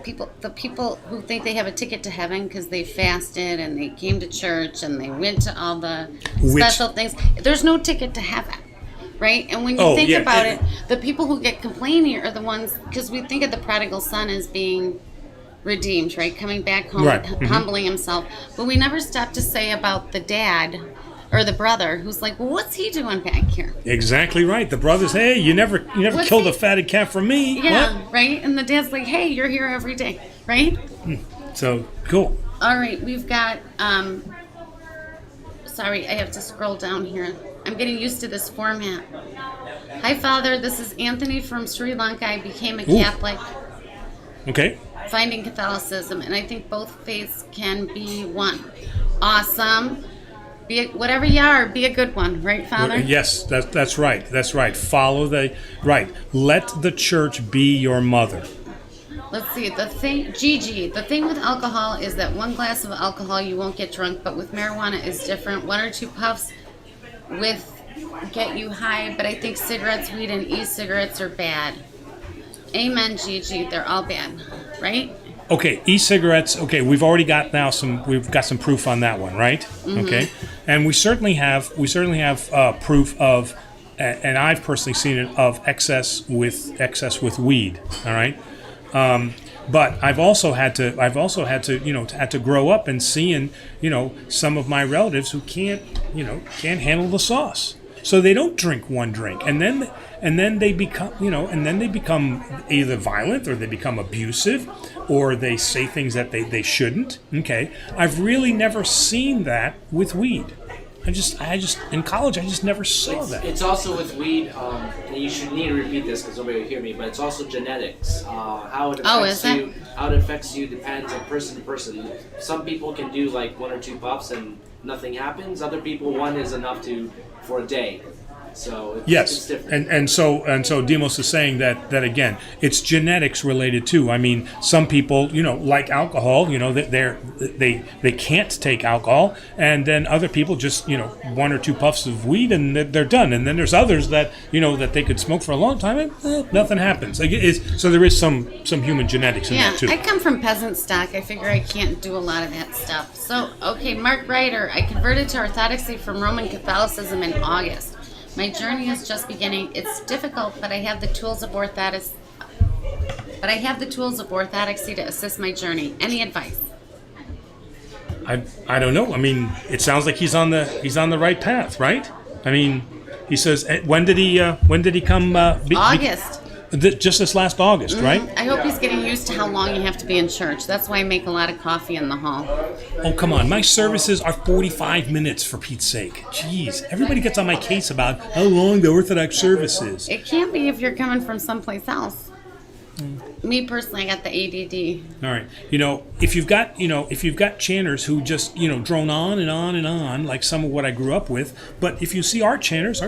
people, the people who think they have a ticket to heaven because they fasted and they came to church and they went to all the special things. There's no ticket to heaven. Right? And when you think about it, the people who get complaining are the ones, because we think of the prodigal son as being redeemed, right? Coming back home, right. Humbling himself. But we never stop to say about the dad or the brother who's like, well, what's he doing back here? Exactly right. The brother's, hey, you never killed a fatted calf for me. Yeah, what? Right? And the dad's like, hey, you're here every day, right? So, cool. All right, we've got, sorry, I have to scroll down here. I'm getting used to this format. Hi, Father. This is Anthony from Sri Lanka. I became a Catholic. Okay. Finding Catholicism, and I think both faiths can be one. Awesome. Whatever you are, be a good one, right, Father? Yes, that's right. That's right. Follow right. Let the church be your mother. Let's see. The thing with alcohol is that one glass of alcohol you won't get drunk, but with marijuana is different. 1 or 2 puffs get you high, but I think cigarettes, weed, and e-cigarettes are bad. Amen, Gigi. They're all bad, right? Okay, e-cigarettes. Okay, we've got some proof on that one, right? Mm-hmm. Okay, and we certainly have proof of, and I've personally seen it of excess with weed. All right. But I've also had to grow up and seeing, some of my relatives who can't handle the sauce. So they don't drink one drink, and then they become either violent or they become abusive, or they say things that they shouldn't. Okay, I've really never seen that with weed. I just in college I just never saw that. It's also with weed. And you should need to repeat this because nobody will hear me. But it's also genetics. How it affects you depends on person to person. Some people can do like 1 or 2 puffs and nothing happens. Other people, one is enough for a day. So it's, Yes, it's different. and so Demos is saying that again, it's genetics related too. I mean, some people, like alcohol, that they can't take alcohol, and then other people just, one or two puffs of weed and they're done. And then there's others that that they could smoke for a long time and nothing happens. So there is some human genetics in that too. I come from peasant stock. I figure I can't do a lot of that stuff. So, okay, Mark Ryder, I converted to Orthodoxy from Roman Catholicism in August. My journey is just beginning. It's difficult, but I have the tools of orthodoxy to assist my journey. Any advice? I don't know. I mean, it sounds like he's on the right path, right? I mean, he says, when did he come? August. Just this last August, right? I hope he's getting used to how long you have to be in church. That's why I make a lot of coffee in the hall. Oh, come on. My services are 45 minutes, for Pete's sake. Jeez, everybody gets on my case about how long the Orthodox service is. It can't be if you're coming from someplace else. Me personally, I got the ADD. All right. If you've got chanters who just, drone on and on and on, like some of what I grew up with, but if you see our chanters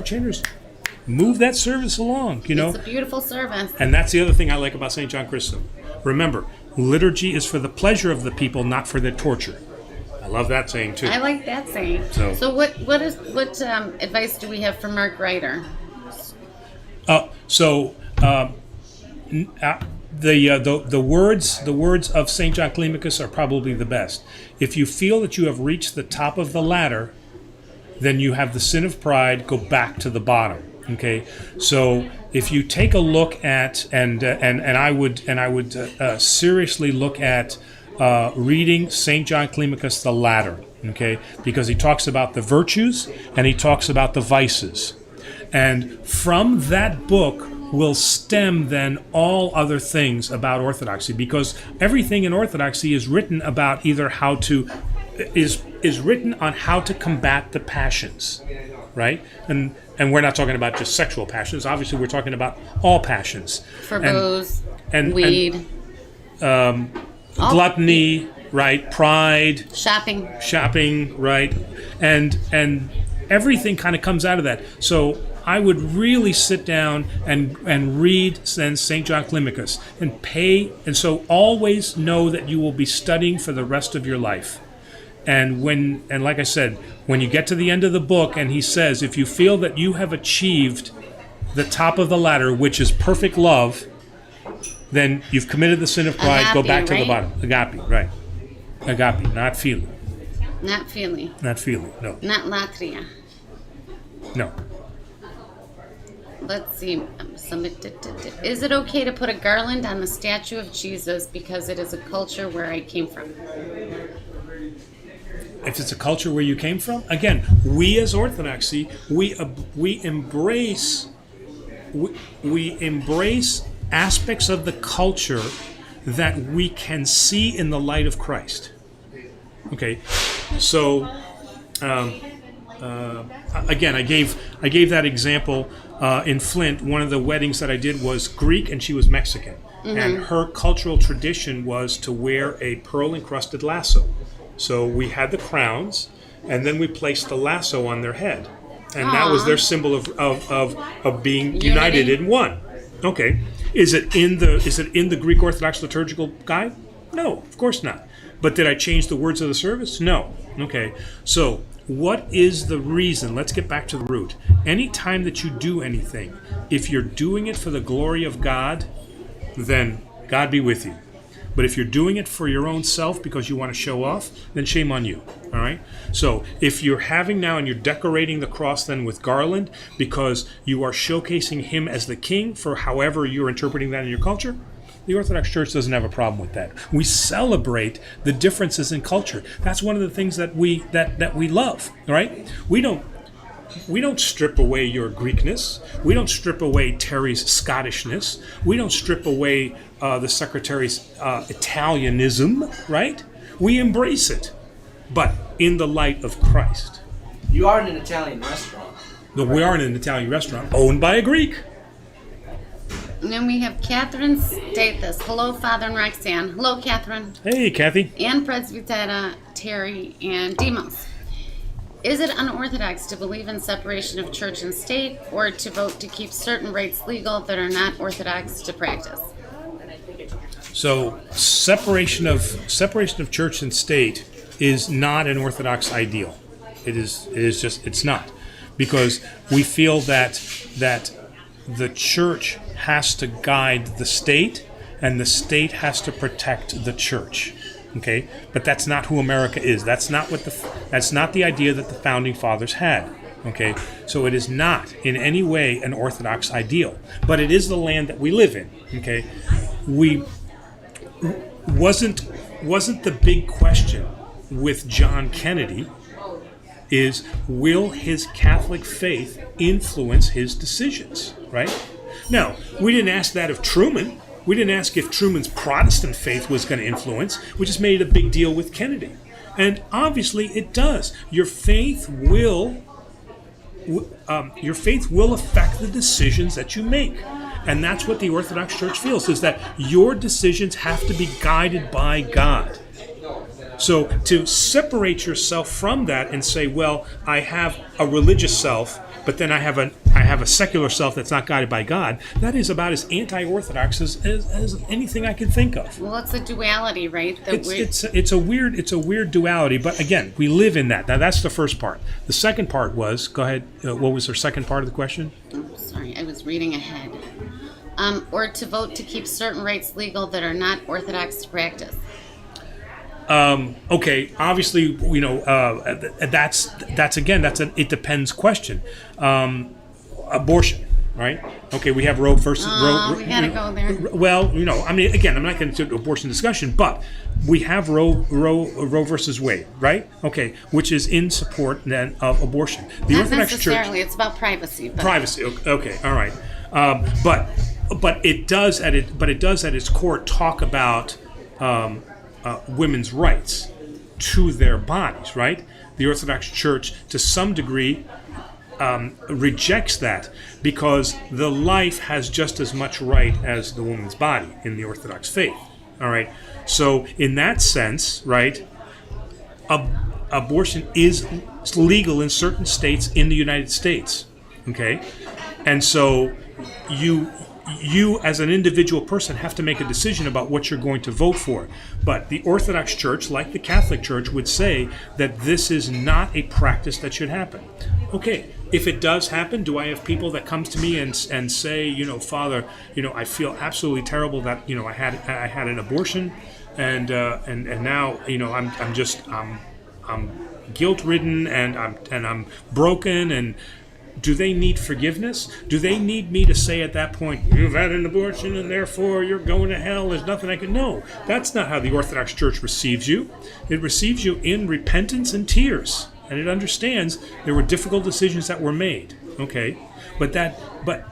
move that service along, It's a beautiful service. And that's the other thing I like about St. John Chrysostom. Remember, liturgy is for the pleasure of the people, not for their torture. I love that saying too. I like that saying. So what advice do we have for Mark Ryder? The words of St. John Climacus are probably the best. If you feel that you have reached the top of the ladder, then you have the sin of pride. Go back to the bottom. Okay, so if you take a look at and I would seriously look at reading St. John Climacus the Ladder, okay, because he talks about the virtues and he talks about the vices, and from that book will stem then all other things about Orthodoxy, because everything in Orthodoxy is written about either is written on how to combat the passions, right? And we're not talking about just sexual passions. Obviously, we're talking about all passions. For booze, weed, gluttony, right? Pride, shopping, right? And everything kind of comes out of that. So I would really sit down and read St. John Climacus and so always know that you will be studying for the rest of your life. And like I said, when you get to the end of the book and he says, if you feel that you have achieved the top of the ladder, which is perfect love, then you've committed the sin of pride. Agape, go back to right? the bottom. Agape, right. Agape, not feeling. Not feeling. Not feeling, no. Not latria. No. Let's see. Is it okay to put a garland on the statue of Jesus because it is a culture where I came from? If it's a culture where you came from, again, we as Orthodoxy, we embrace aspects of the culture that we can see in the light of Christ. Okay, so again, I gave that example in Flint. One of the weddings that I did was Greek, and she was Mexican, and her cultural tradition was to wear a pearl-encrusted lasso. So we had the crowns, and then we placed the lasso on their head, and that was their symbol of being united in one. Okay, is it in the Greek Orthodox liturgical guide? No, of course not. But did I change the words of the service? No. Okay, so what is the reason? Let's get back to the root. Anytime that you do anything, if you're doing it for the glory of God, then God be with you. But if you're doing it for your own self because you want to show off, then shame on you, all right? So if you're having now and you're decorating the cross then with garland because you are showcasing him as the king for however you're interpreting that in your culture, the Orthodox Church doesn't have a problem with that. We celebrate the differences in culture. That's one of the things that we love, all right? We don't strip away your Greekness. We don't strip away Terry's Scottishness. We don't strip away the secretary's Italianism, right? We embrace it, but in the light of Christ. You are in an Italian restaurant. No, we are in an Italian restaurant owned by a Greek. And then we have Catherine Stathis. Hello, Father and Roxanne. Hello, Catherine. Hey, Kathy. And Presbytera, Terry, and Demos. Is it unorthodox to believe in separation of church and state, or to vote to keep certain rites legal that are not orthodox to practice? So separation of church and state is not an Orthodox ideal. It is just, it's not, because we feel that the church has to guide the state and the state has to protect the church. Okay, but that's not who America is. That's not the idea that the founding fathers had. Okay, so it is not in any way an Orthodox ideal, but it is the land that we live in. Okay, wasn't the big question with John Kennedy is, will his Catholic faith influence his decisions, right? Now, we didn't ask that of Truman. We didn't ask if Truman's Protestant faith was going to influence. We just made it a big deal with Kennedy. And obviously it does. Your faith will affect the decisions that you make. And that's what the Orthodox Church feels, is that your decisions have to be guided by God. So to separate yourself from that and say, well, I have a religious self, but then I have a secular self that's not guided by God, that is about as anti-Orthodox as anything I can think of. Well, it's a duality, right? It's a weird duality, but again, we live in that. Now that's the first part. The second part was, go ahead, what was the second part of the question? Oh, sorry, I was reading ahead. Or to vote to keep certain rites legal that are not Orthodox to practice. Okay, obviously, you know, that's it depends question. Abortion, right? Okay, we have Roe versus Roe. We gotta go there. Well, you know, I mean, again, I'm not going to do abortion discussion, but we have Roe versus Wade, right? Okay, which is in support then of abortion. The Not Orthodox necessarily. Church. It's about privacy. But. Privacy. Okay, all right. But it does at its core talk about women's rights to their bodies, right? The Orthodox Church, to some degree, rejects that because the life has just as much right as the woman's body in the Orthodox faith. All right. So in that sense, right, abortion is legal in certain states in the United States. Okay, and so you as an individual person have to make a decision about what you're going to vote for. But the Orthodox Church, like the Catholic Church, would say that this is not a practice that should happen. Okay, if it does happen, do I have people that comes to me and say, you know, Father, you know, I feel absolutely terrible that, you know, I had an abortion, and now, you know, I'm guilt-ridden and I'm broken, and do they need forgiveness? Do they need me to say at that point, you've had an abortion and therefore you're going to hell, there's nothing I can... No, that's not how the Orthodox Church receives you. It receives you in repentance and tears. And it understands there were difficult decisions that were made. Okay? But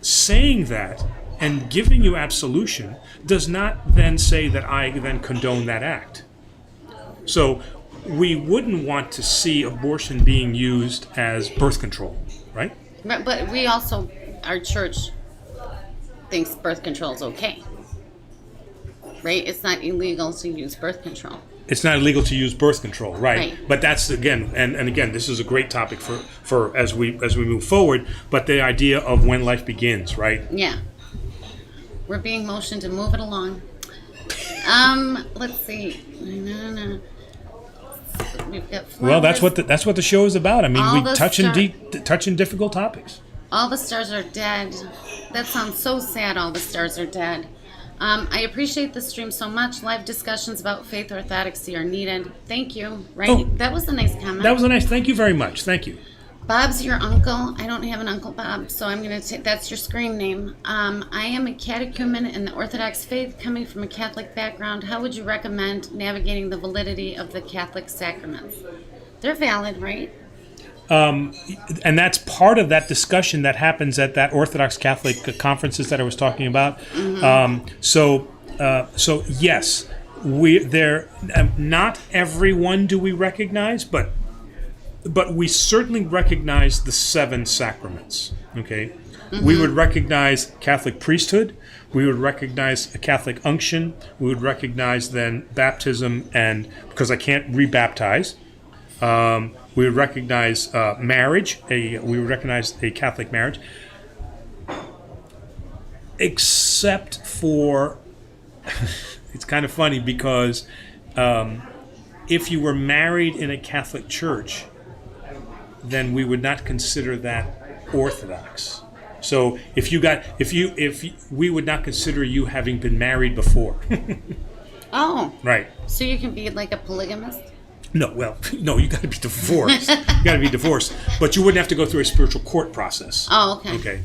saying that and giving you absolution does not then say that I then condone that act. So we wouldn't want to see abortion being used as birth control. Right? But we also, our church thinks birth control is okay. Right? It's not illegal to use birth control. It's not illegal to use birth control, right? But that's, again, and again, this is a great topic for as we move forward, but the idea of when life begins, right? Yeah. We're being motioned to move it along. Let's see. No. We've got flowers. Well, that's what the show is about. I mean, we touch in difficult topics. All the stars are dead. That sounds so sad. All the stars are dead. I appreciate the stream so much. Live discussions about faith orthodoxy are needed. Thank you. Right? Oh, that was a nice comment. That was a nice. Thank you very much. Thank you. Bob's your uncle. I don't have an Uncle Bob, so I'm going to take that's your screen name. I am a catechumen in the Orthodox faith, coming from a Catholic background. How would you recommend navigating the validity of the Catholic sacraments? They're valid, right? And that's part of that discussion that happens at that Orthodox Catholic conferences that I was talking about. Mm-hmm. So yes, not everyone do we recognize, but we certainly recognize the 7 sacraments, okay? Mm-hmm. We would recognize Catholic priesthood. We would recognize a Catholic unction. We would recognize then baptism, and because I can't rebaptize, We would recognize marriage. We would recognize a Catholic marriage, except for it's kind of funny because if you were married in a Catholic church, then we would not consider that Orthodox. So if we would not consider you having been married before. Oh. Right. So you can be like a polygamist? No, well, no, you got to be divorced. You got to be divorced, but you wouldn't have to go through a spiritual court process. Oh, okay. Okay.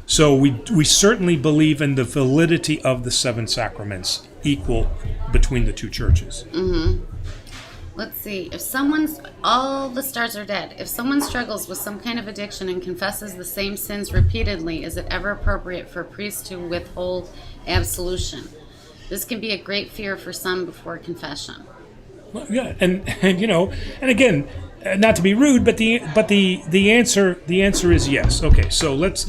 So we certainly believe in the validity of the 7 sacraments equal between the 2 churches. Mm-hmm. Let's see. If all the stars are dead. If someone struggles with some kind of addiction and confesses the same sins repeatedly, is it ever appropriate for a priest to withhold absolution? This can be a great fear for some before confession. Well, yeah, and again, not to be rude, but the answer is yes. Okay, so let's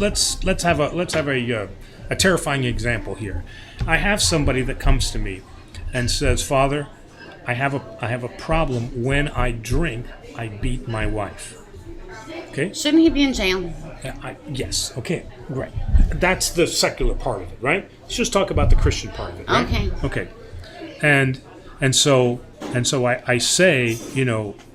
have a terrifying example here. I have somebody that comes to me and says, "Father, I have a problem. When I drink, I beat my wife." Okay. Shouldn't he be in jail? Yes. Okay. Right. That's the secular part of it, right? Let's just talk about the Christian part of it. Right? Okay. Okay. And so I say,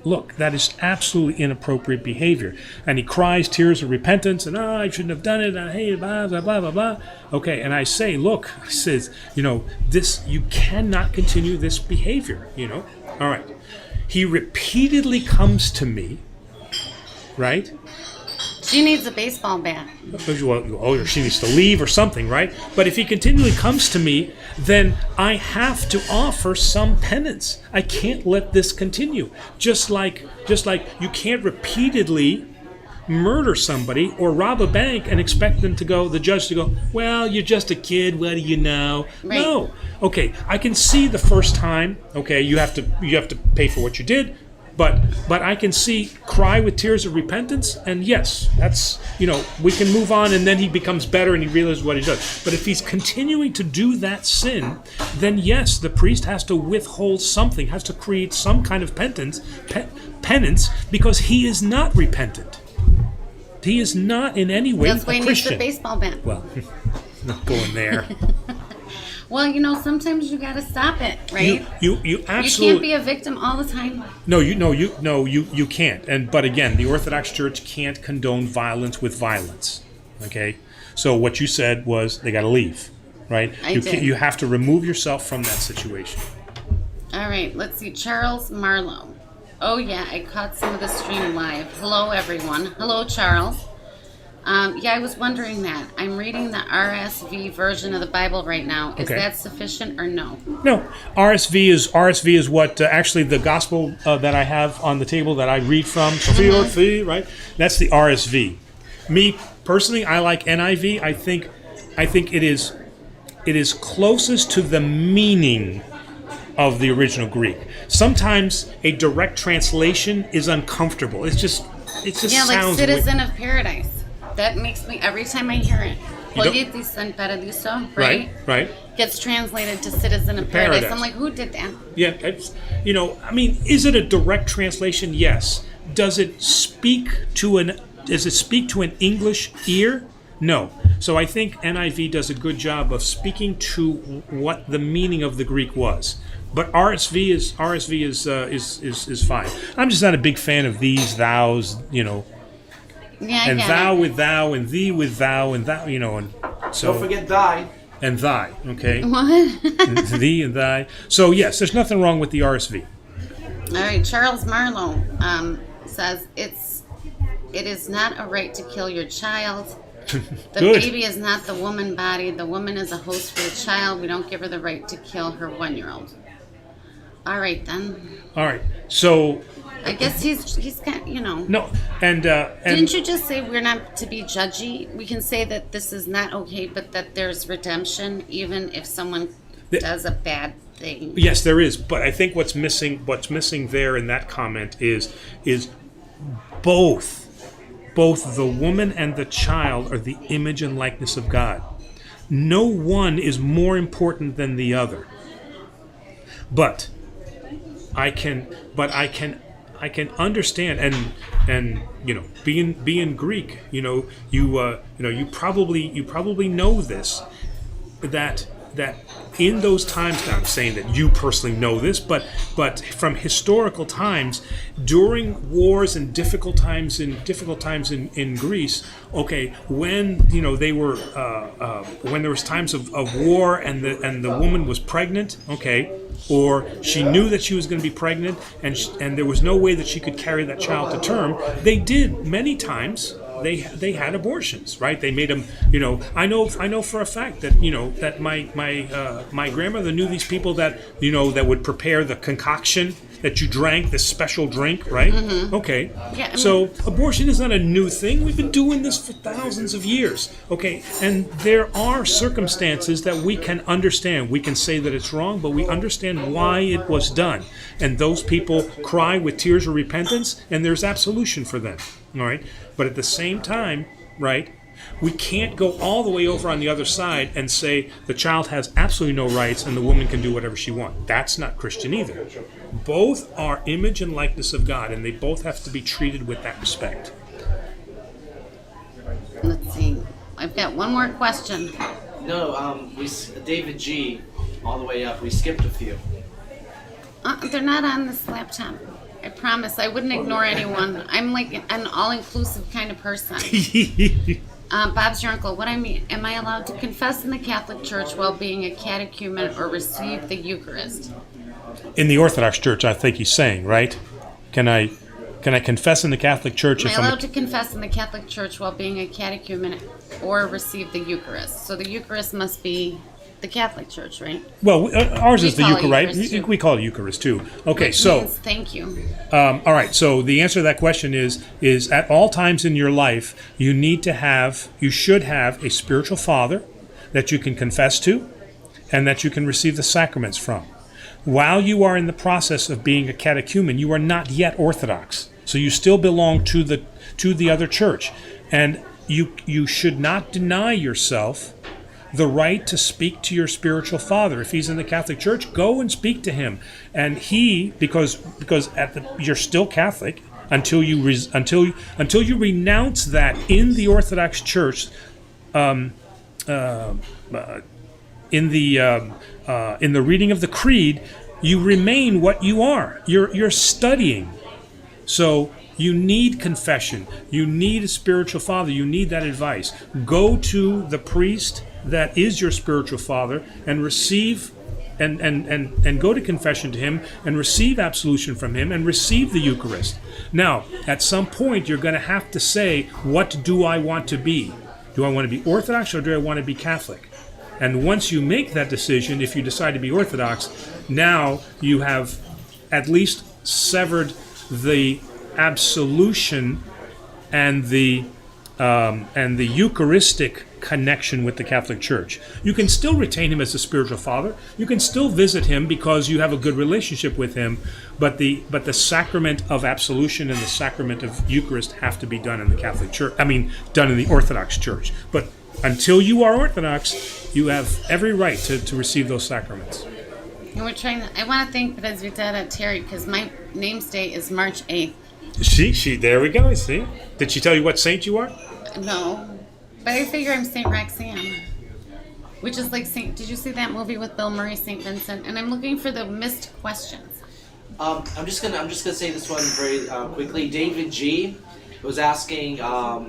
look, that is absolutely inappropriate behavior. And he cries tears of repentance, and I shouldn't have done it. And hey, blah blah blah blah blah. Okay. And I say, look, I says, this, you cannot continue this behavior. All right. He repeatedly comes to me. Right? She needs a baseball bat. Well, she needs to leave or something, right? But if he continually comes to me, then I have to offer some penance. I can't let this continue. Just like you can't repeatedly murder somebody or rob a bank and expect the judge to go, well, you're just a kid, what do you know? Right. No. Okay, I can see the first time, okay, you have to pay for what you did. But I can see cry with tears of repentance, and yes, that's, we can move on, and then he becomes better and he realizes what he does. But if he's continuing to do that sin, then yes, the priest has to withhold something, has to create some kind of penance, because he is not repentant. He is not in any way a Christian. That's why he needs the baseball bat. Well, not going there. Well, sometimes you got to stop it, right? You absolutely. You can't be a victim all the time. No, you can't. But again, the Orthodox Church can't condone violence with violence. Okay, so what you said was they got to leave, right? You have to remove yourself from that situation. All right, let's see. Charles Marlowe. Oh yeah, I caught some of the stream live. Hello, everyone. Hello, Charles. I was wondering that. I'm reading the RSV version of the Bible right now. Is that sufficient or no? No. RSV is what actually the gospel that I have on the table that I read from. Right? That's the RSV. Me personally, I like NIV. I think it is closest to the meaning of the original Greek. Sometimes a direct translation is uncomfortable. It just sounds like Citizen of Paradise. That makes me, every time I hear it, Politis en Paradiso, right? Right. Gets translated to Citizen of Paradise. I'm like, who did that? Yeah, is it a direct translation? Yes. Does it speak to an English ear? No. So I think NIV does a good job of speaking to what the meaning of the Greek was. But RSV is fine. I'm just not a big fan of these, thous, Yeah, and thou with thou, and thee with thou, and thou, and so. Don't forget thy. And thy, okay? What? Thee and thy. So yes, there's nothing wrong with the RSV. All right, Charles Marlowe says it is not a right to kill your child. The baby is not the woman body. The woman is a host for the child. We don't give her the right to kill her 1-year-old. All right then. All right, so. I guess he's got, No, and didn't you just say we're not to be judgy? We can say that this is not okay, but that there's redemption even if someone does a bad thing. Yes, there is, but I think what's missing there in that comment is both the woman and the child are the image and likeness of God. No one is more important than the other. But I can I can understand, and being Greek, you probably know this, that in those times, now I'm saying that you personally know this, but from historical times, during wars and difficult times in Greece, okay, when they were when there was times of war and the woman was pregnant, okay, or she knew that she was going to be pregnant and there was no way that she could carry that child to term, they did many times. They had abortions, right? They made them, I know for a fact that that my grandmother knew these people that that would prepare the concoction that you drank, this special drink, right? Mm-hmm. Okay. Yeah, so abortion is not a new thing. We've been doing this for thousands of years. Okay, and there are circumstances that we can understand. We can say that it's wrong, but we understand why it was done. And those people cry with tears of repentance, and there's absolution for them. All right? But at the same time, right, we can't go all the way over on the other side and say the child has absolutely no rights and the woman can do whatever she wants. That's not Christian either. Both are image and likeness of God, and they both have to be treated with that respect. Let's see. I've got one more question. No, David G, all the way up. We skipped a few. They're not on this laptop. I promise. I wouldn't ignore anyone. I'm like an all-inclusive kind of person. Bob's your uncle. What I mean, am I allowed to confess in the Catholic Church while being a catechumen or receive the Eucharist? In the Orthodox Church, I think he's saying, right? Can I confess in the Catholic Church? Am I allowed to confess in the Catholic Church while being a catechumen or receive the Eucharist? So the Eucharist must be the Catholic Church, right? Well, ours is the Eucharist, right? We call it Eucharist too. Okay, so means thank you. All right. So the answer to that question is at all times in your life, you should have a spiritual father that you can confess to, and that you can receive the sacraments from. While you are in the process of being a catechumen, you are not yet Orthodox, so you still belong to the other church, and you should not deny yourself the right to speak to your spiritual father. If he's in the Catholic Church, go and speak to him. And because you're still Catholic until you renounce that in the Orthodox Church, in the reading of the Creed, you remain what you are. You're studying, so you need confession. You need a spiritual father. You need that advice. Go to the priest that is your spiritual father and receive and go to confession to him and receive absolution from him and receive the Eucharist. Now, at some point, you're going to have to say, what do I want to be? Do I want to be Orthodox or do I want to be Catholic? And once you make that decision, if you decide to be Orthodox, now you have at least severed the absolution and the Eucharistic connection with the Catholic Church. You can still retain him as a spiritual father. You can still visit him because you have a good relationship with him, but the sacrament of absolution and the sacrament of Eucharist have to be done in the Catholic Church. Done in the Orthodox Church. But until you are Orthodox, you have every right to receive those sacraments. And I want to thank Presbytera Terry because my name's day is March 8th. There we go, see? Did she tell you what saint you are? No, but I figure I'm St. Roxanne, which is like did you see that movie with Bill Murray, St. Vincent? And I'm looking for the missed questions. I'm just gonna say this one very quickly. David G was asking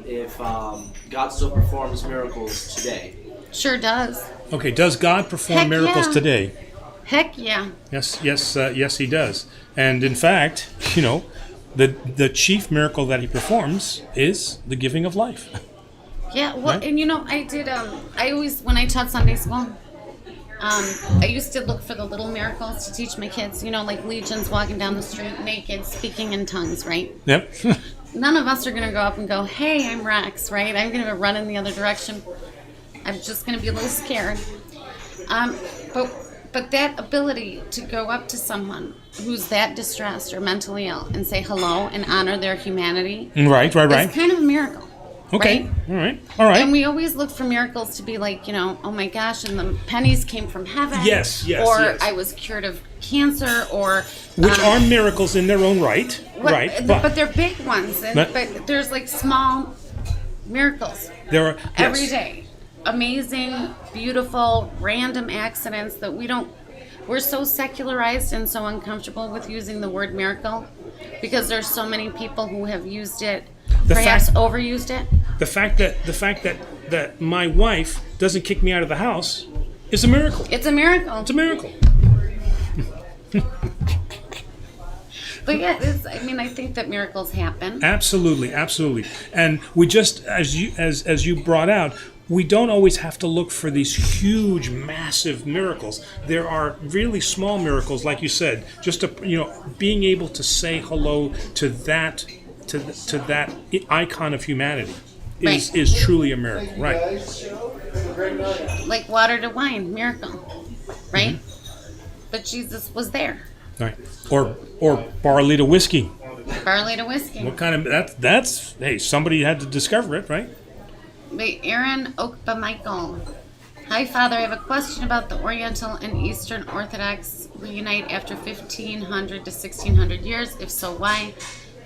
if God still performs miracles today. Sure does. Okay, does God perform miracles today? Heck yeah. Yes, he does. And in fact, the chief miracle that he performs is the giving of life. Yeah, well, right? And I did, I always, when I taught Sunday school, I used to look for the little miracles to teach my kids, like legions walking down the street naked, speaking in tongues, right? Yep. None of us are going to go up and go, hey, I'm Rex, right? I'm going to run in the other direction. I'm just going to be a little scared. But that ability to go up to someone who's that distressed or mentally ill and say hello and honor their humanity right. is kind of a miracle. Okay. Right? All right. All right. And we always look for miracles to be like, oh my gosh, and the pennies came from heaven. Yes, Or yes. I was cured of cancer, or Which are miracles in their own right. what- Right. But they're big ones. And, But- but there's like small miracles there are every yes. day. Amazing, beautiful, random accidents that we're so secularized and so uncomfortable with using the word miracle because there's so many people who have used it, perhaps overused it. The fact that my wife doesn't kick me out of the house is a miracle. It's a miracle. It's a miracle. But yeah, I think that miracles happen. Absolutely, absolutely. And we just, as you brought out, we don't always have to look for these huge, massive miracles. There are really small miracles, like you said. Just being able to say hello to that icon of humanity is truly a miracle, right? Like water to wine, miracle, right? But Jesus was there. Right. Or barley to whiskey. Barley to whiskey. What kind of that's hey, somebody had to discover it, right? Wait, Aaron Okba Michael. Hi, Father. I have a question about the Oriental and Eastern Orthodox reunite after 1500 to 1600 years. If so, why?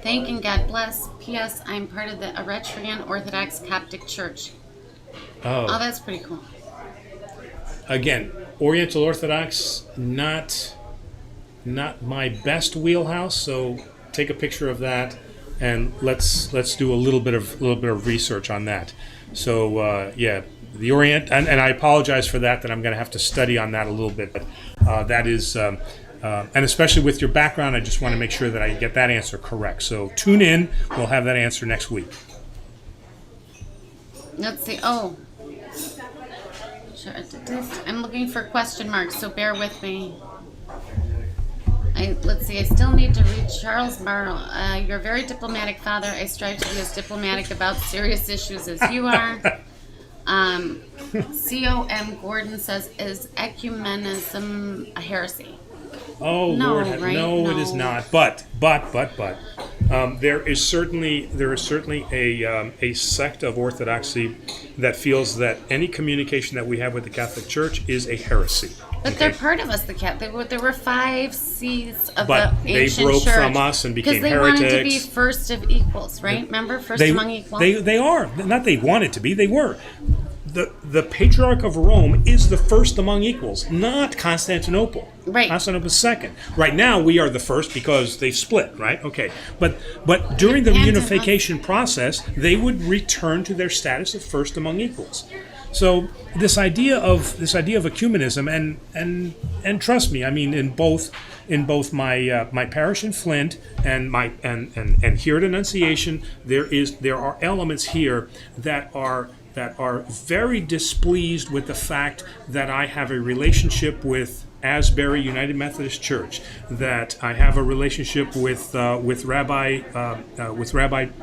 Thank and God bless. P.S. I'm part of the Eritrean Orthodox Coptic Church. Oh, that's pretty cool. Again, Oriental Orthodox, not my best wheelhouse. So take a picture of that, and let's do a little bit of research on that. So the Orient, and I apologize for that I'm going to have to study on that a little bit. But that is, and especially with your background, I just want to make sure that I get that answer correct. So tune in. We'll have that answer next week. Let's see. Oh, sure. I'm looking for question marks, so bear with me. Let's see. I still need to read Charles Marlowe. You're a very diplomatic, Father. I strive to be as diplomatic about serious issues as you are. C.O.M. Gordon says, is ecumenism a heresy? Oh, No, Lord, right? no, it No. is not. But there is certainly a sect of Orthodoxy that feels that any communication that we have with the Catholic Church is a heresy. But they're part of us, the Catholic. There were 5 C's of But the they ancient broke church. from us and became because they wanted to be heretics. first of equals, right? Remember, first among equals? They are. Not they wanted to be, they were. The Patriarch of Rome is the first among equals, not Constantinople. Right. Constantinople's second. Right now, we are the first because they split, right? Okay. But during the reunification process, they would return to their status of first among equals. So this idea of ecumenism, and trust me, I mean, in both my parish in Flint and here at Annunciation, there are elements here that are very displeased with the fact that I have a relationship with Asbury United Methodist Church, that I have a relationship with Rabbi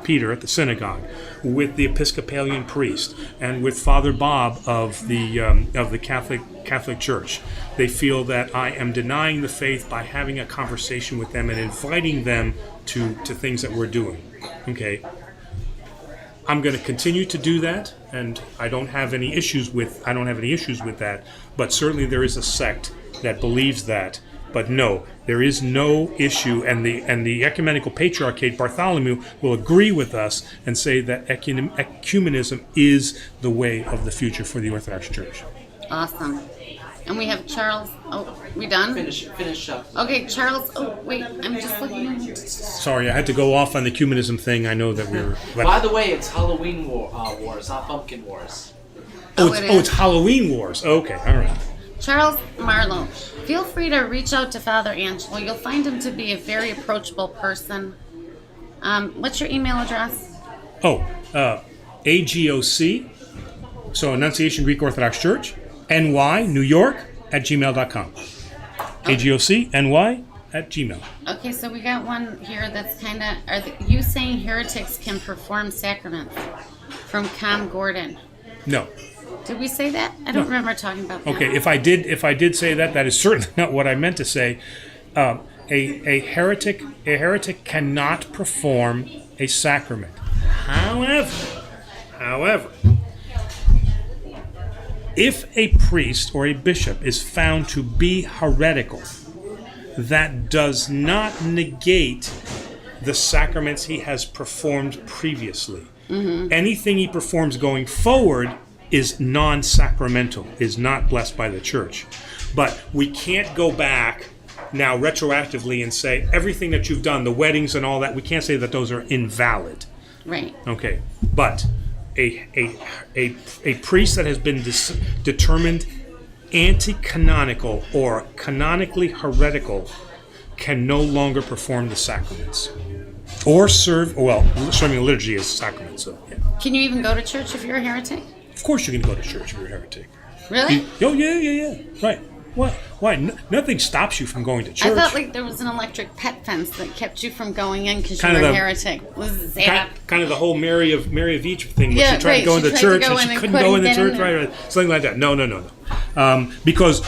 Peter at the synagogue, with the Episcopalian priest, and with Father Bob of the Catholic Church. They feel that I am denying the faith by having a conversation with them and inviting them to things that we're doing. Okay. I'm going to continue to do that, and I don't have any issues with that. But certainly there is a sect that believes that. But no, there is no issue, and the ecumenical patriarchate Bartholomew will agree with us and say that ecumenism is the way of the future for the Orthodox Church. Awesome. And we have Charles. Oh, we done? Finish up. Okay, Charles. Oh, wait. I'm just looking. Sorry, I had to go off on the ecumenism thing. I know that we were. By the way, it's Halloween wars, not pumpkin wars. It's Halloween wars. Okay, all right. Charles Marlowe. Feel free to reach out to Father Angelo. You'll find him to be a very approachable person. What's your email address? AGOC, so Annunciation Greek Orthodox Church, NY, New York, @gmail.com. AGOC, NY, @gmail. Okay, so we got one here that's kind of, are you saying heretics can perform sacraments? From Com Gordon. No. Did we say that? I don't remember talking about that. Okay, if I did say that, that is certainly not what I meant to say. A heretic cannot perform a sacrament. However, if a priest or a bishop is found to be heretical, that does not negate the sacraments he has performed previously. Anything he performs going forward is non-sacramental, is not blessed by the church. But we can't go back now retroactively and say everything that you've done, the weddings and all that, we can't say that those are invalid. Right. Okay, but a priest that has been determined anti-canonical or canonically heretical can no longer perform the sacraments or serve. Well, serving liturgy is sacrament. So, yeah. Can you even go to church if you're a heretic? Of course, you can go to church if you're a heretic. Really? Oh yeah. Right. What? Why? Nothing stops you from going to church. I thought like there was an electric pet fence that kept you from going in because you Kind were of a heretic. Zap. Kind of the whole Mary of Each thing. Where Yeah, she tried right. to go into She tried church to go and in she and couldn't go in the couldn't church. get in Right. Something like that. No. Because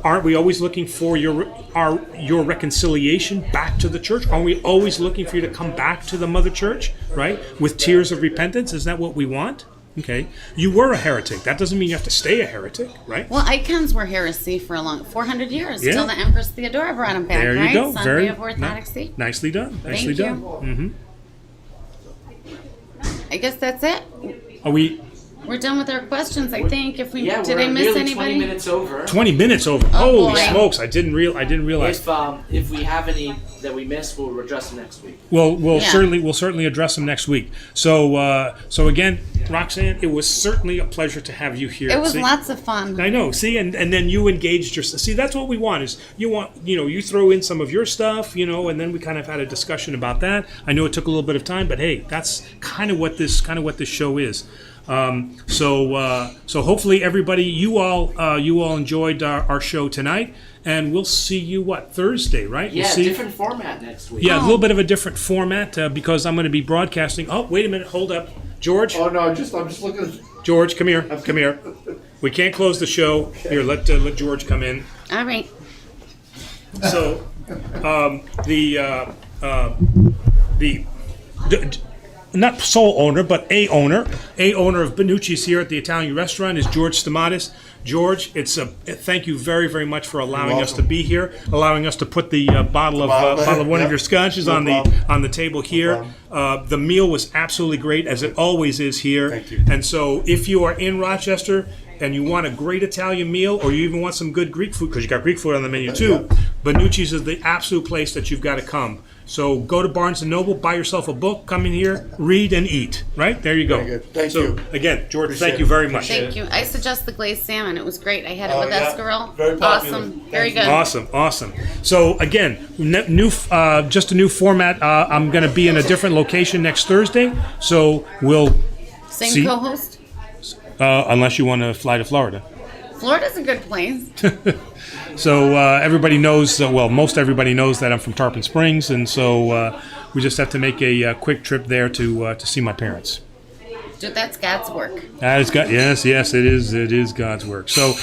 aren't we always looking for your reconciliation back to the church? Aren't we always looking for you to come back to the mother church, right? With tears of repentance? Is that what we want? Okay. You were a heretic. That doesn't mean you have to stay a heretic, right? Well, icons were heresy for 400 years, Yeah. till the Empress Theodora brought them back, There you right? go. Sunday of Orthodoxy. Nicely done. Nicely Thank done. I guess that's it. Are we We're done with our questions, I think. If we Yeah, did we're I miss nearly anybody? 20 minutes over. 20 minutes over? Oh, Holy boy. smokes! I didn't realize. If we have any that we missed, we'll address them next week. We'll Yeah. certainly address them next week. So again, Roxanne, it was certainly a pleasure to have you here. It was See? lots of fun. I know. See, and then you engaged yourself. See, that's what we want. Is you throw in some of your stuff, and then we kind of had a discussion about that. I know it took a little bit of time, but hey, that's kind of what this show is. So hopefully everybody, you all enjoyed our show tonight, and we'll see you Thursday, right? Yeah, we'll see. different format next week. Yeah, a little bit of a different format because I'm going to be broadcasting. Oh, wait a minute, hold up, George. Oh no, I'm just looking at. George, come here. We can't close the show. Here, let George come in. All right. So, the not sole owner, but a owner of Benucci's here at the Italian restaurant is George Stamatis. George, thank you very, very much for allowing us to be here, allowing us to put the bottle of one of your scotches on the table here. The meal was absolutely great, as it always is here. Thank you. And so, if you are in Rochester and you want a great Italian meal, or you even want some good Greek food, because you got Greek food on the menu too, Benucci's is the absolute place that you've got to come. So go to Barnes & Noble, buy yourself a book, come in here, read and eat. Right? There you go. Very good. Thank so, you. Again, George, Appreciate thank you it. very much. Thank you. I suggest the glazed salmon. It was great. I had it Oh, with yeah. escarole. Very popular. Awesome. Thank Very you. good. Awesome. So again, just a new format. I'm going to be in a different location next Thursday. So we'll Same see. co-host. Unless you want to fly to Florida. Florida's a good place. So everybody knows, most everybody knows that I'm from Tarpon Springs, and so we just have to make a quick trip there to see my parents. Dude, that's God's work. That is God. Yes, it is. It is God's work. So.